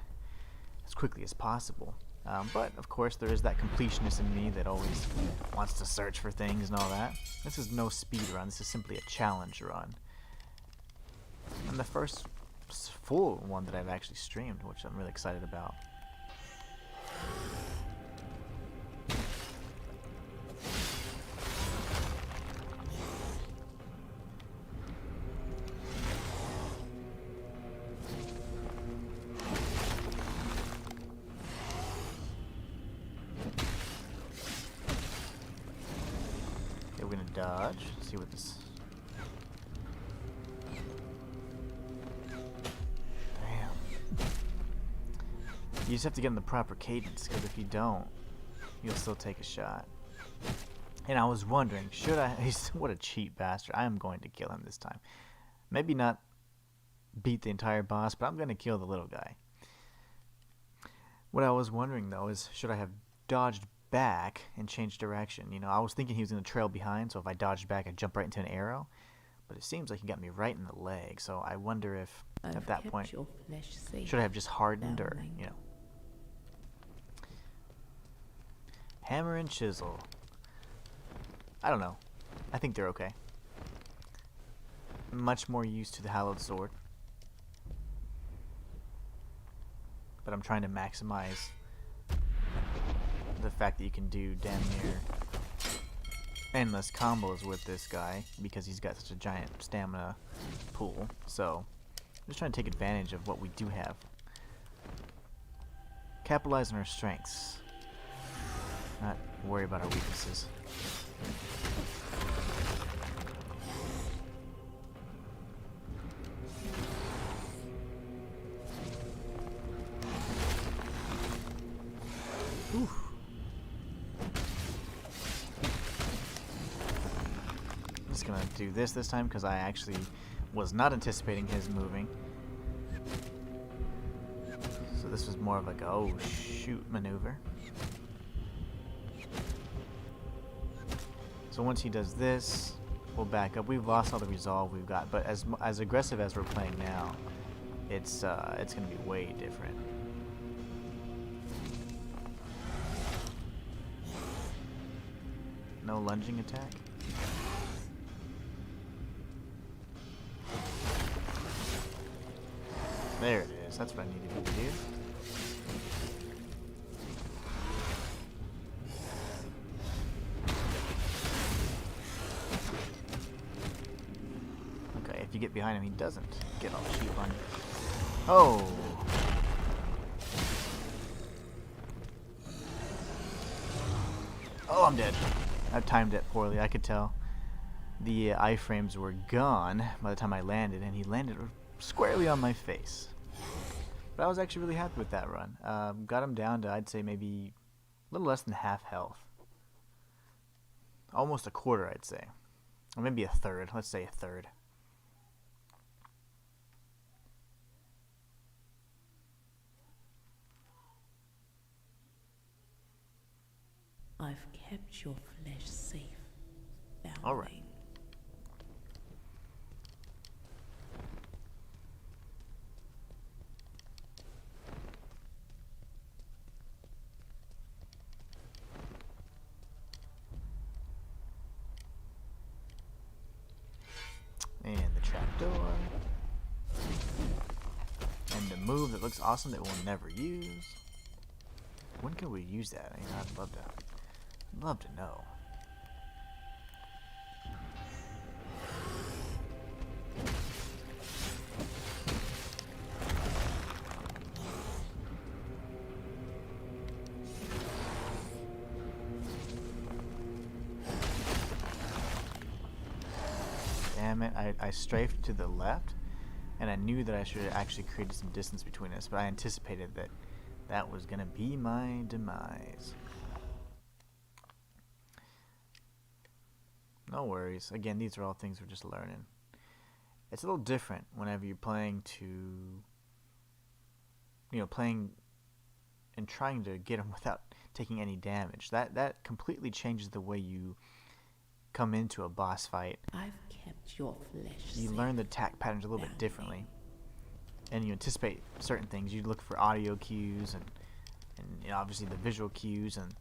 as quickly as possible. But, of course, there is that completionist in me that always wants to search for things and all that. This is no speed run. This is simply a challenge run. And the first full one that I've actually streamed, which I'm really excited about. We're gonna dodge, see what this... Damn. You just have to get in the proper cadence, because if you don't, you'll still take a shot. And I was wondering, should I... What a cheap bastard. I am going to kill him this time. Maybe not beat the entire boss, but I'm gonna kill the little guy. What I was wondering, though, is should I have dodged back and change direction? You know, I was thinking he was going to trail behind, so if I dodged back I'd jump right into an arrow, but it seems like he got me right in the leg, so I wonder if at that point should I have just hardened, or, you know. Hammer and chisel, I don't know, I think they're okay. Much more used to the hallowed sword, but I'm trying to maximize the fact that you can do damn near endless combos with this guy because he's got such a giant stamina pool. So I'm just trying to take advantage of what we do have. Capitalize on our strengths, not worry about our weaknesses. gonna do this time because I actually was not anticipating his moving. So this was more of like a oh shoot maneuver. So once he does this, we'll back up. We've lost all the resolve we've got, but as aggressive as we're playing now, it's gonna be way different. No lunging attack. There it is. That's what I needed to do. Okay, if you get behind him, he doesn't get all the sheep on you. Oh! Oh, I'm dead. I timed it poorly, I could tell. The iframes were gone by the time I landed, and he landed squarely on my face. But I was actually really happy with that run. Got him down to, I'd say, maybe a little less than half health. Almost a quarter, I'd say. Or maybe a third. Let's say a third. I've kept your flesh safe, foundling. All right. And the trapdoor. And the move that looks awesome that we'll never use. When can we use that? I mean, I'd love to know. Damn it, I strafed to the left, and I knew that I should have actually created some distance between us, but I anticipated that that was going to be my demise. No worries. Again, these are all things we're just learning. It's a little different whenever you're playing playing and trying to get them without taking any damage. That completely changes the way you come into a boss fight. I've kept your flesh You safe, learn the attack patterns a little bit differently, and you anticipate certain things. You look for audio cues and obviously the visual cues and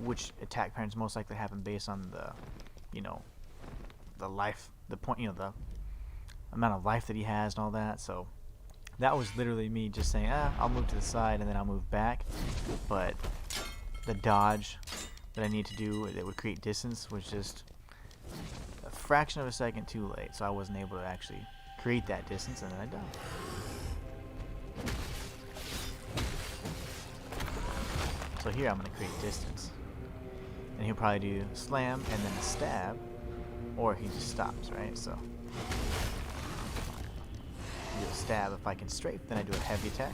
which attack patterns most likely happen based on the the life, the amount of life that he has and all that. So that was literally me just saying, I'll move to the side and then I'll move back. But the dodge that I need to do that would create distance was just a fraction of a second too late. So I wasn't able to actually create that distance, and then I died. So here I'm going to create distance. And he'll probably do slam and then a stab, or he just stops, right? So do a stab. If I can strafe, then I do a heavy attack.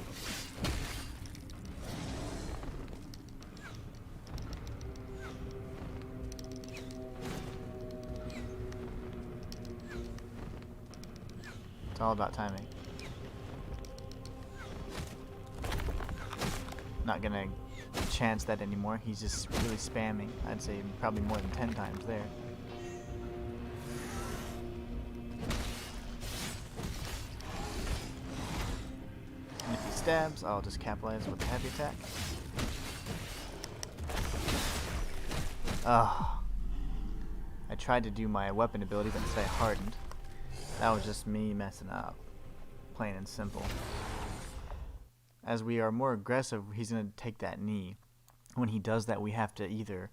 It's all about timing. Not gonna chance that anymore. He's just really spamming. I'd say probably more than 10 times there. And if he stabs, I'll just capitalize with a heavy attack. I tried to do my weapon ability, but instead I hardened. That was just me messing up. Plain and simple. As we are more aggressive, he's going to take that knee. When he does that, we have to either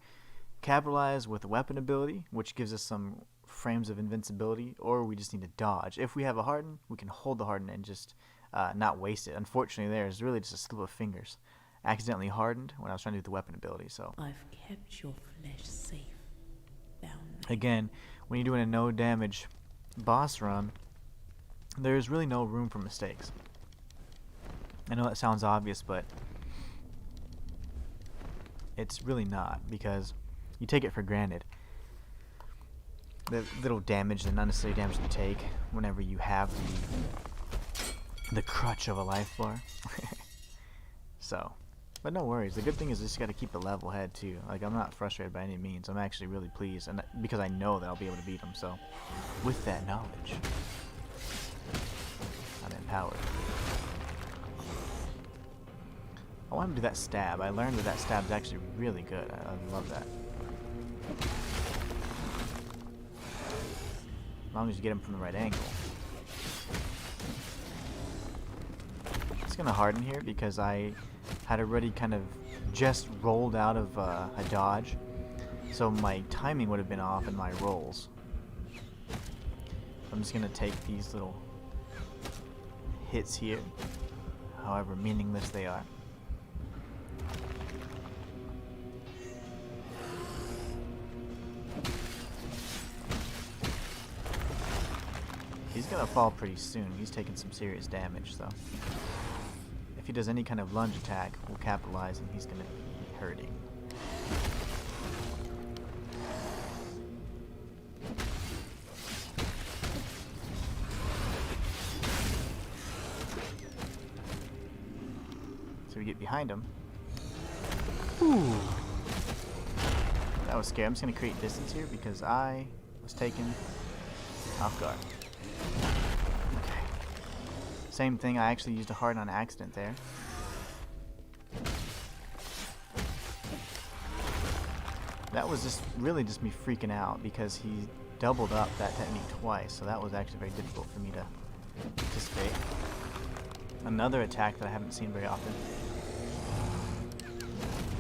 capitalize with a weapon ability, which gives us some frames of invincibility, or we just need to dodge. If we have a harden, we can hold the harden and just not waste it. Unfortunately, there's really just a slip of fingers. Accidentally hardened when I was trying to do the weapon ability. So I've kept your flesh safe, foundling. again, when you're doing a no damage boss run, there's really no room for mistakes. I know that sounds obvious, but it's really not, because you take it for granted. the little damage, the unnecessary damage to take whenever you have the crutch of a life bar. So, but no worries. The good thing is just got to keep a level head too. Like, I'm not frustrated by any means. I'm actually really pleased, and because I know that I'll be able to beat him. So, with that knowledge, I'm empowered. I want him to do that stab. I learned that that stab is actually really good. I love that. As long as you get him from the right angle. It's gonna harden here because I had already kind of just rolled out of a dodge, so my timing would have been off in my rolls. I'm just gonna take these little hits here, however meaningless they are. He's gonna fall pretty soon. He's taking some serious damage, so if he does any kind of lunge attack, we'll capitalize and he's gonna be hurting. So we get behind him. Ooh. That was scary. I'm just gonna create distance here because I was taken off guard. Okay. Same thing, I actually used a harden on accident there. That was just really just me freaking out because he doubled up that technique twice, so that was actually very difficult for me to anticipate. Another attack that I haven't seen very often.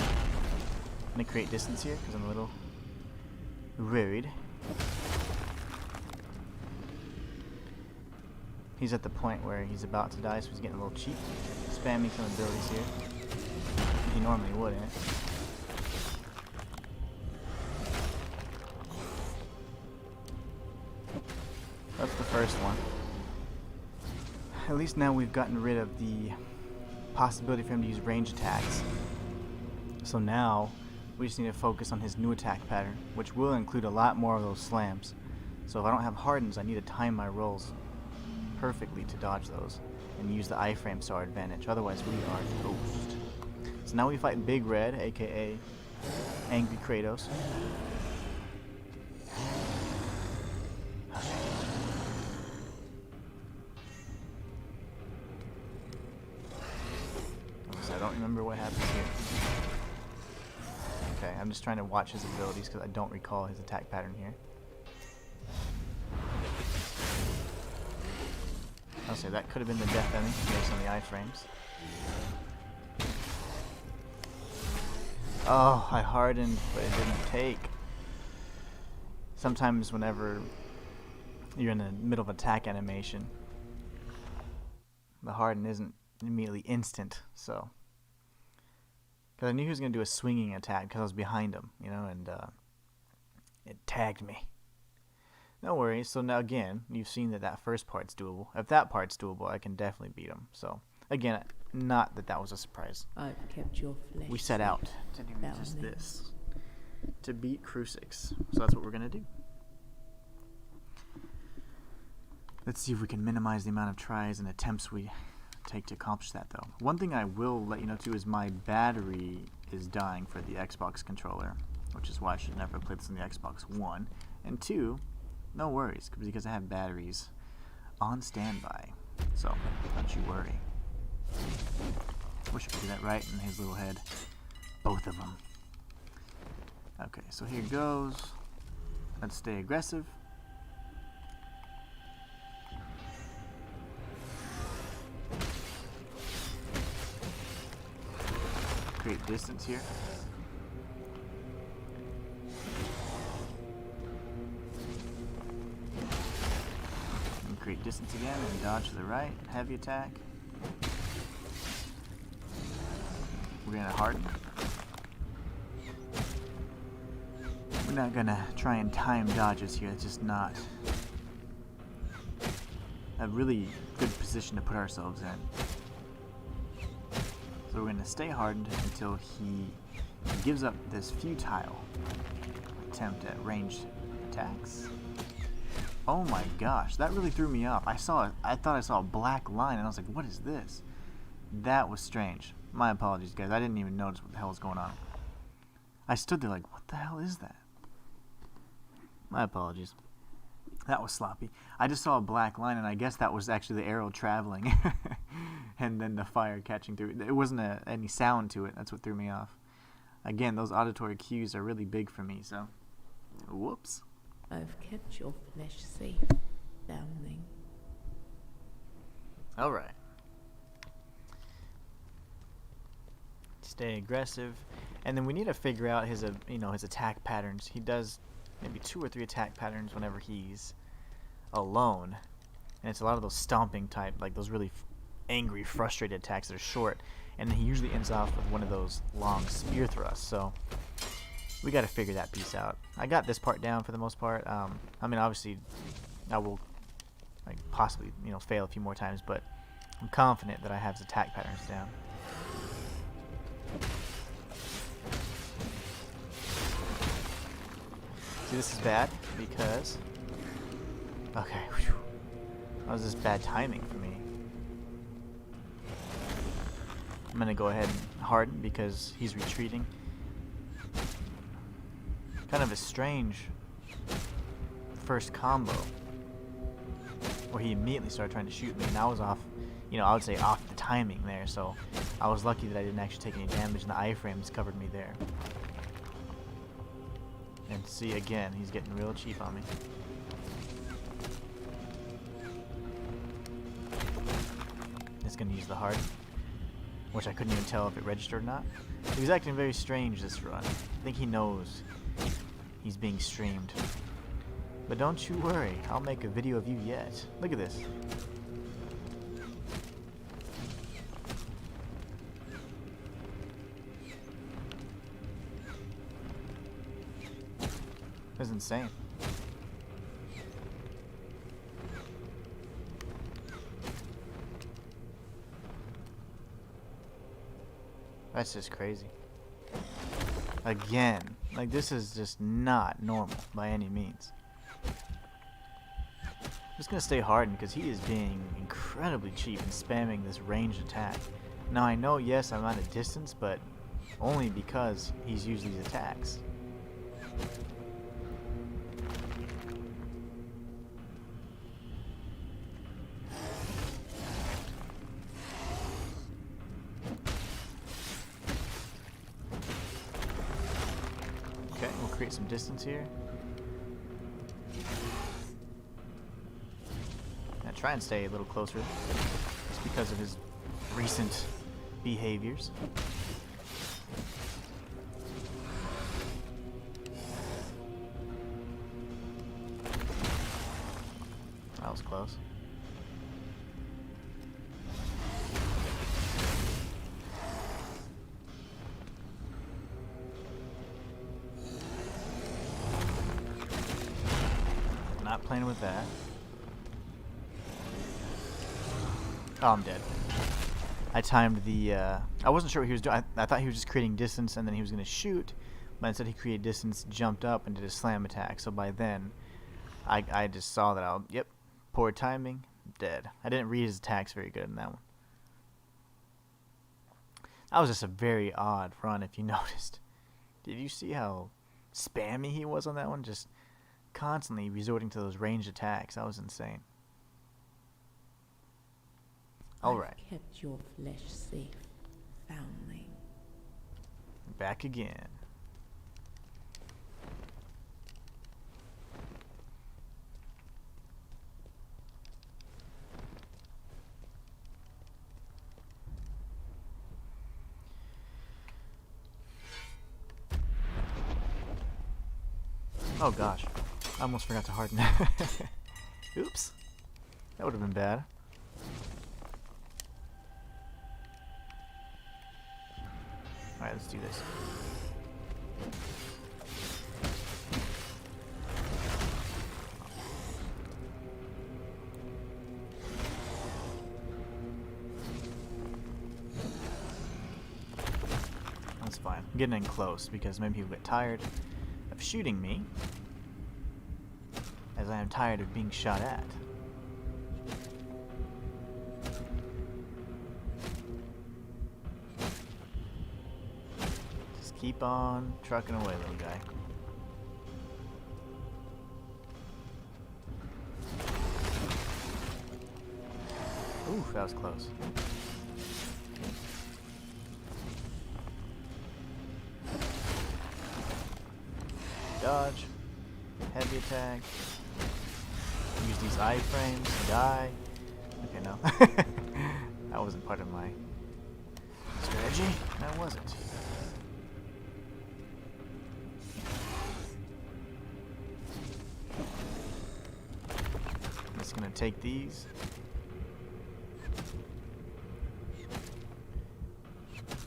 I'm gonna create distance here because I'm a little worried. He's at the point where he's about to die, so he's getting a little cheap, spamming some abilities here. He normally wouldn't. That's the first one. At least now we've gotten rid of the possibility for him to use range attacks. So now we just need to focus on his new attack pattern, which will include a lot more of those slams. So if I don't have hardens, I need to time my rolls perfectly to dodge those and use the iframes to our advantage. Otherwise, we are toast. So now we fight Big Red, aka Angry Kratos. I don't remember what happens here. Okay, I'm just trying to watch his abilities because I don't recall his attack pattern here. I'll say that could have been the death enemy based on the iframes. Oh, I hardened, but it didn't take. Sometimes whenever you're in the middle of attack animation, the harden isn't immediately instant, so. Because I knew he was going to do a swinging attack because I was behind him, you know, and it tagged me. No worries. So now again, you've seen that that first part's doable. If that part's doable, I can definitely beat him. So again, not that that was a surprise. I've kept your flesh. We set out to do just this, to beat Crucix. So that's what we're gonna do. Let's see if we can minimize the amount of tries and attempts we take to accomplish that, though. One thing I will let you know too is my battery is dying for the Xbox controller, which is why I should never play this on the Xbox One. And two, no worries, because I have batteries on standby, so don't you worry. Wish I could do that right in his little head. Both of them. Okay, so here goes. Let's stay aggressive. Create distance here. Create distance again and dodge to the right. Heavy attack. We're gonna harden. We're not gonna try and time dodges here. It's just not a really good position to put ourselves in. So we're gonna stay hardened until he gives up this futile attempt at ranged attacks. Oh my gosh, that really threw me off. I thought I saw a black line and I was like, what is this? That was strange. My apologies, guys. I didn't even notice what the hell was going on. I stood there like, what the hell is that? My apologies. That was sloppy. I just saw a black line, and I guess that was actually the arrow traveling. And then the fire catching through. It wasn't any sound to it. That's what threw me off. Again, those auditory cues are really big for me, so... Whoops. I've kept your flesh safe, foundling. Alright. Stay aggressive. And then we need to figure out his, his attack patterns. He does maybe 2 or 3 attack patterns whenever he's alone. And it's a lot of those stomping type, like those really angry, frustrated attacks that are short. And then he usually ends off with one of those long spear thrusts. So we got to figure that piece out. I got this part down for the most part. I mean, obviously, I will possibly fail a few more times, but I'm confident that I have his attack patterns down. See, this is bad because... Okay, whew. That was just bad timing for me. I'm going to go ahead and harden because he's retreating. Kind of a strange first combo where he immediately started trying to shoot me, and I was off, I would say off the timing there, so I was lucky that I didn't actually take any damage, and the iframes covered me there. And see, again, he's getting real cheap on me. It's going to use the harden, which I couldn't even tell if it registered or not. He was acting very strange this run. I think he knows he's being streamed. But don't you worry, I'll make a video of you yet. Look at this. That's insane. That's just crazy. Again, like this is just not normal by any means. I'm just gonna stay hardened because he is being incredibly cheap and spamming this ranged attack. Now I know, yes, I'm at a distance, but only because he's used these attacks. Okay, we'll create some distance here. And try and stay a little closer, just because of his recent behaviors. That was close. Not playing with that. Oh, I'm dead. I timed the, I wasn't sure what he was doing. I thought he was just creating distance and then he was going to shoot, but instead he created distance, jumped up, and did a slam attack. So by then, I just saw that yep, poor timing, dead. I didn't read his attacks very good in that one. That was just a very odd run, if you noticed. Did you see how spammy he was on that one? Just constantly resorting to those ranged attacks. That was insane. Alright. I've kept your flesh safe, foundling. Back again. Oh gosh. I almost forgot to harden. Oops. That would have been bad. Alright, let's do this. That's fine. I'm getting in close because maybe he'll get tired of shooting me as because I am tired of being shot at. Just keep on trucking away, little guy. Oof, that was close. Dodge. Heavy attack. Use these iframes. Die. Okay, no. That wasn't part of my strategy. That wasn't. I'm just gonna take these.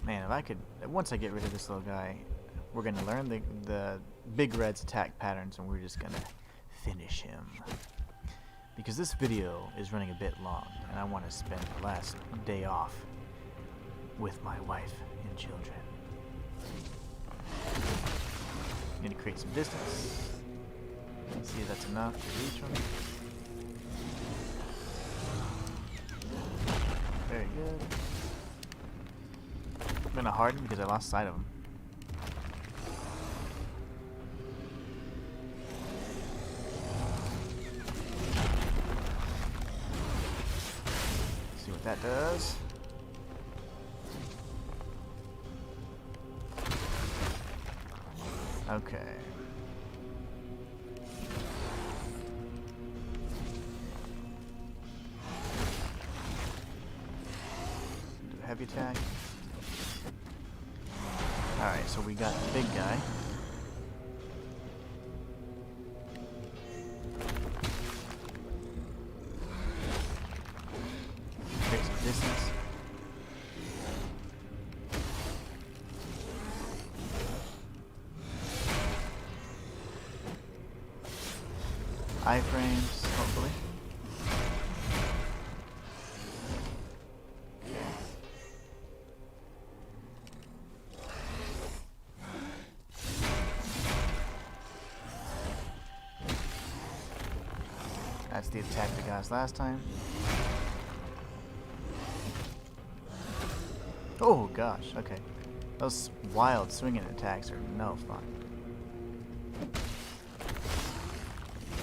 Man, if I could, once I get rid of this little guy, we're gonna learn the Big Red's attack patterns, and we're just gonna finish him. Because this video is running a bit long, and I want to spend the last day off with my wife and children. Need to create some distance. See if that's enough to reach him. Very good. I'm gonna harden because I lost sight of him. See what that does. Okay. Do a heavy attack. Alright, so we got the big guy. Create some distance. Iframes, hopefully. That's the attack we got last time. Oh gosh, okay. Those wild swinging attacks are no fun.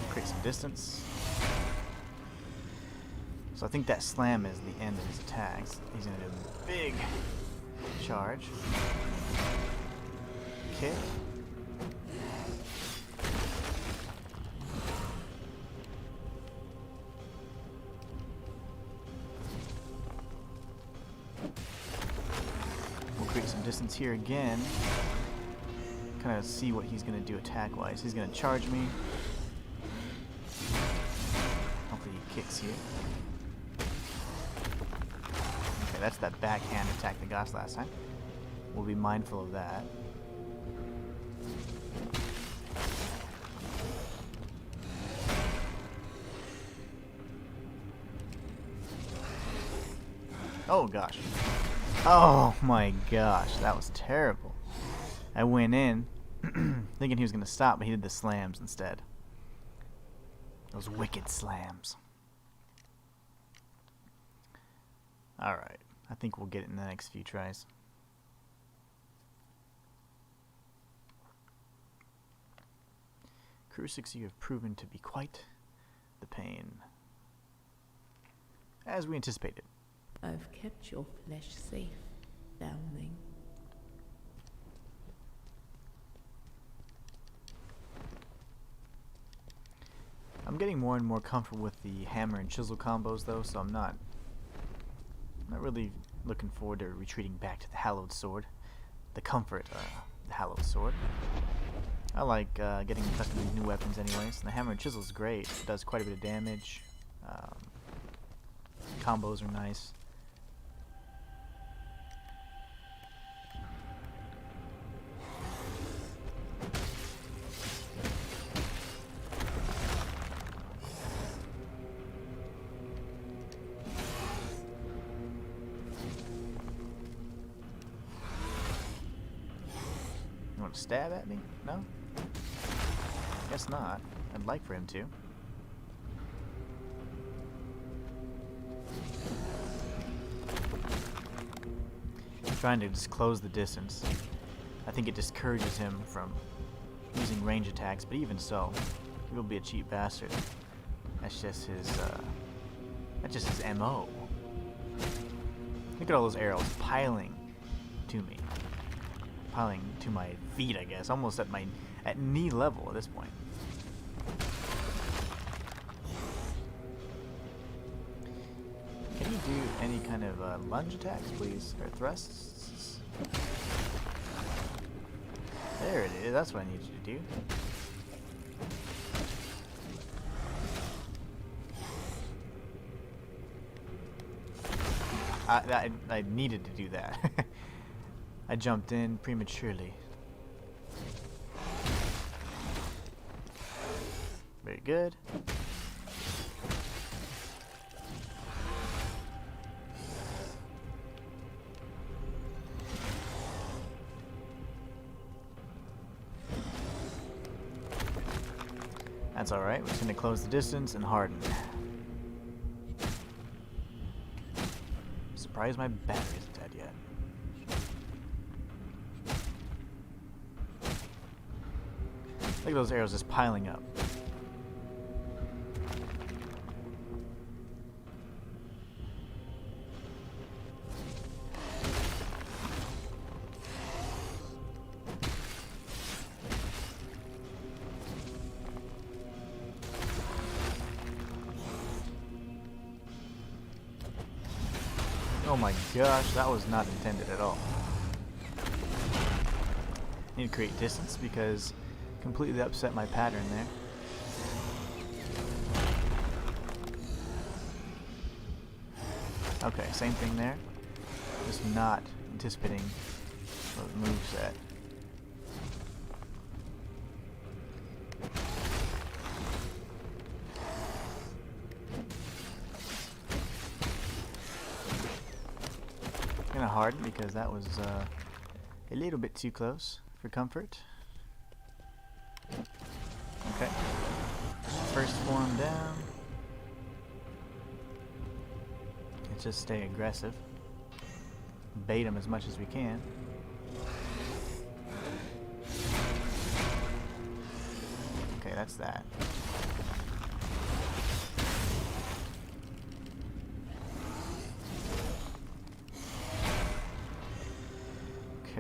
Create some distance. So I think that slam is the end of his attacks. He's gonna do a big charge. Kick. Some distance here again. Kind of see what he's going to do attack-wise. He's going to charge me. Hopefully he kicks here. Okay, that's that backhand attack that got us last time. We'll be mindful of that. Oh gosh. Oh my gosh, that was terrible. I went in thinking he was going to stop, but he did the slams instead. Those wicked slams. Alright, I think we'll get it in the next few tries. Crucix, you have proven to be quite the pain. As we anticipated. I've kept your flesh safe, foundling. I'm getting more and more comfortable with the hammer and chisel combos though, so I'm not really looking forward to retreating back to the hallowed sword. The comfort of the hallowed sword. I like getting accustomed to these new weapons anyways. And the hammer and chisel is great. It does quite a bit of damage. Combos are nice. You want to stab at me? No? Guess not. I'd like for him to. trying to just close the distance. I think it discourages him from using range attacks, but even so, he will be a cheap bastard. That's just his MO. Look at all those arrows piling to me. Piling to my feet, I guess. Almost at knee level at this point. Can you do any kind of lunge attacks, please? Or thrusts? There it is. That's what I need you to do. I needed to do that. I jumped in prematurely. Very good. That's alright, we're just going to close the distance and harden. Surprised my battery isn't dead yet. Look at those arrows just piling up. Oh my gosh, that was not intended at all. Need to create distance because completely upset my pattern there. Okay, same thing there. Just not anticipating those moveset. Gonna harden because that was a little bit too close for comfort. Okay. First form down. Let's just stay aggressive. Bait them as much as we can. Okay, that's that.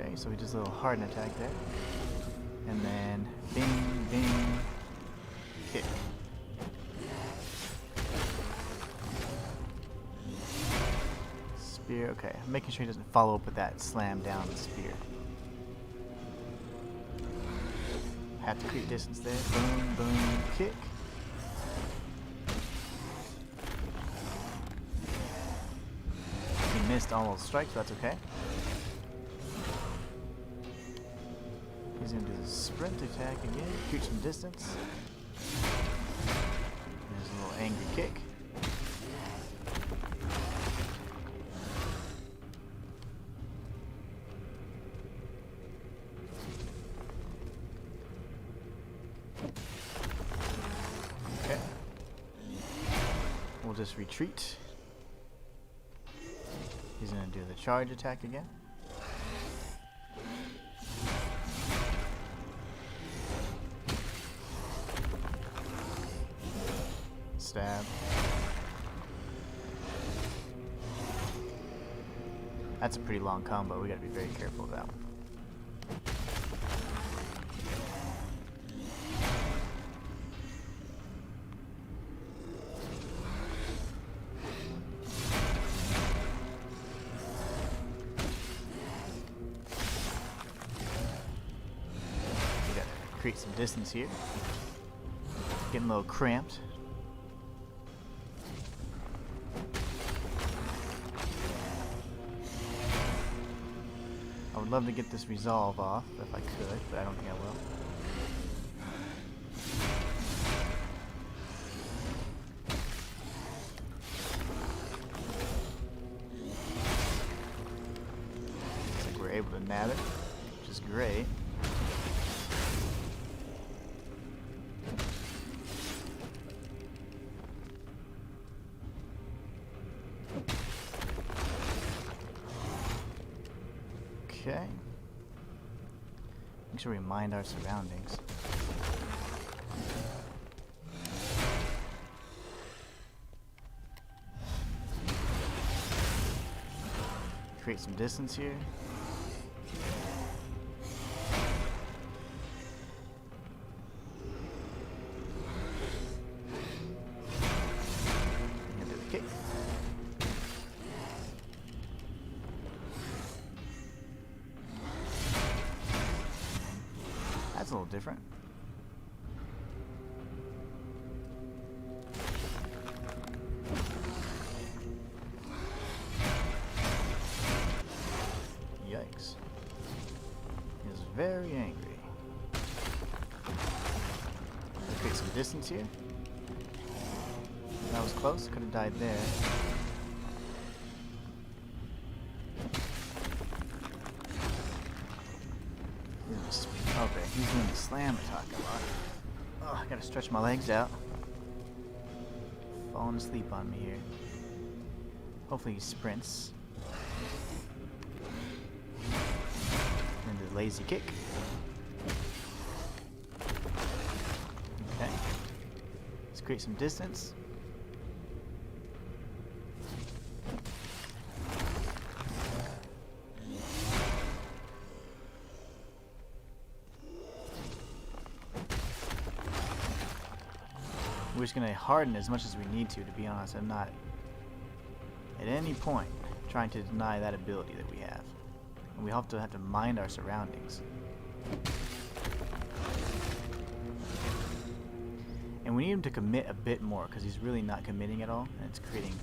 Okay, so we just a little harden attack there. And then bing, bing, kick. Spear, okay. I'm making sure he doesn't follow up with that slam down the spear. Have to create distance there. Boom, boom, kick. He missed all those strikes, but that's okay. He's going to do the sprint attack again, create some distance. There's a little angry kick. Okay. We'll just retreat. He's going to do the charge attack again. Stab. That's a pretty long combo. We gotta be very careful of that one. We gotta create some distance here. Getting a little cramped. I would love to get this resolve off if I could, but I don't think I will. Looks like we're able to nab it, which is great. Okay. Make sure we mind our surroundings. Create some distance here. And do the kick. That's a little different. Yikes. He is very angry. Let's create some distance here. That was close, could have died there. Okay, he's doing the slam attack a lot. Oh, I gotta stretch my legs out. Falling asleep on me here. Hopefully he sprints. And the lazy kick. Okay. Let's create some distance. We're just going to harden as much as we need to be honest. I'm not at any point trying to deny that ability that we have. And we have to mind our surroundings. And we need him to commit a bit more because he's really not committing at all, and it's creating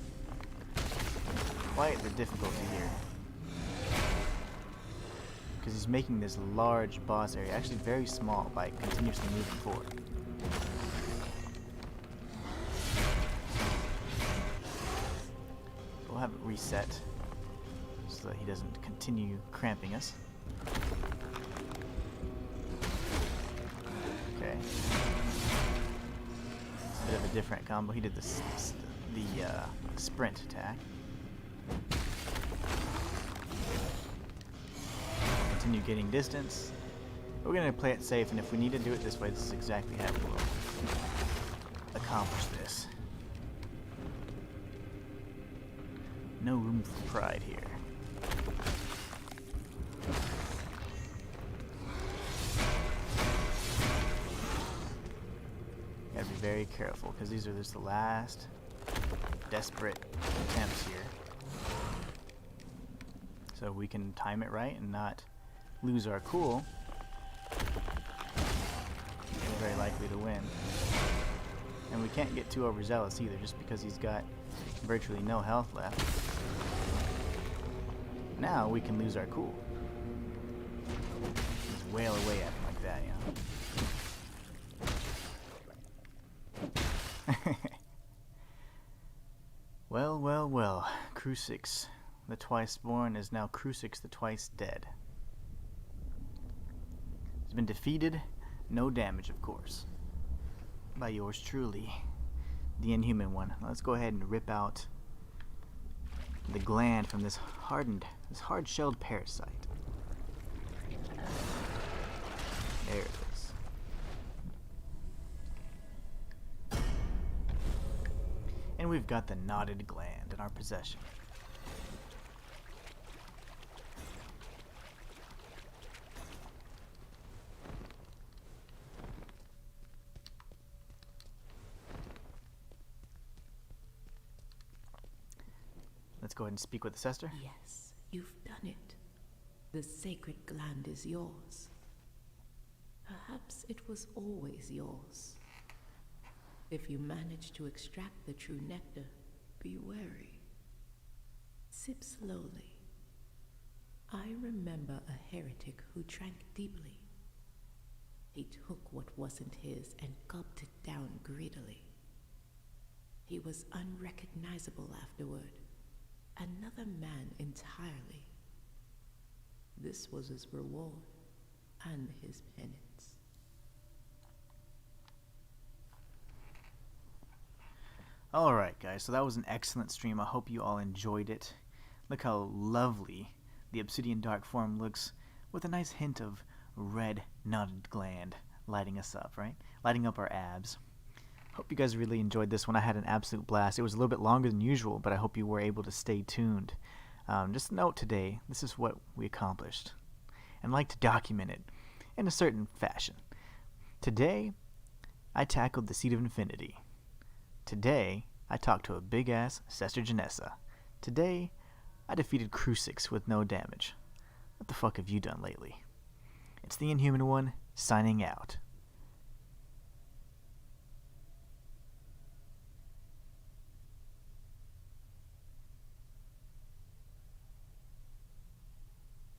quite the difficulty here. Because he's making this large boss area actually very small by continuously moving forward. We'll have it reset so that he doesn't continue cramping us. Okay. It's a bit of a different combo. He did the sprint attack. Continue getting distance. We're going to play it safe, and if we need to do it this way, this is exactly how we'll accomplish this. No room for pride here. Gotta be very careful, because these are just the last desperate attempts here. So we can time it right and not lose our cool. We're very likely to win. And we can't get too overzealous either, just because he's got virtually no health left. Now we can lose our cool. Just wail away at him like that, you know. Well, well, well. Crucix, the twice born, is now Crucix, the twice dead. He's been defeated, no damage, of course, by yours truly, the Inhuman one. Let's go ahead and rip out the gland from this hard-shelled parasite. There it is. And we've got the knotted gland in our possession. Let's go ahead and speak with the Sester. Yes, you've done it. The sacred gland is yours. Perhaps it was always yours. If you manage to extract the true nectar, be wary. Sip slowly. I remember a heretic who drank deeply. He took what wasn't his and gulped it down greedily. He was unrecognizable afterward. Another man entirely. This was his reward and his penance. Alright guys, so that was an excellent stream. I hope you all enjoyed it. Look how lovely the obsidian dark form looks with a nice hint of red knotted gland lighting us up, right? Lighting up our abs. Hope you guys really enjoyed this one. I had an absolute blast. It was a little bit longer than usual, but I hope you were able to stay tuned. Just note today, this is what we accomplished. And I'd like to document it in a certain fashion. Today, I tackled the Seed of Infinity. Today, I talked to a big-ass Sester Janessa. Today, I defeated Crucix with no damage. What the fuck have you done lately? It's the Inhuman one, signing out.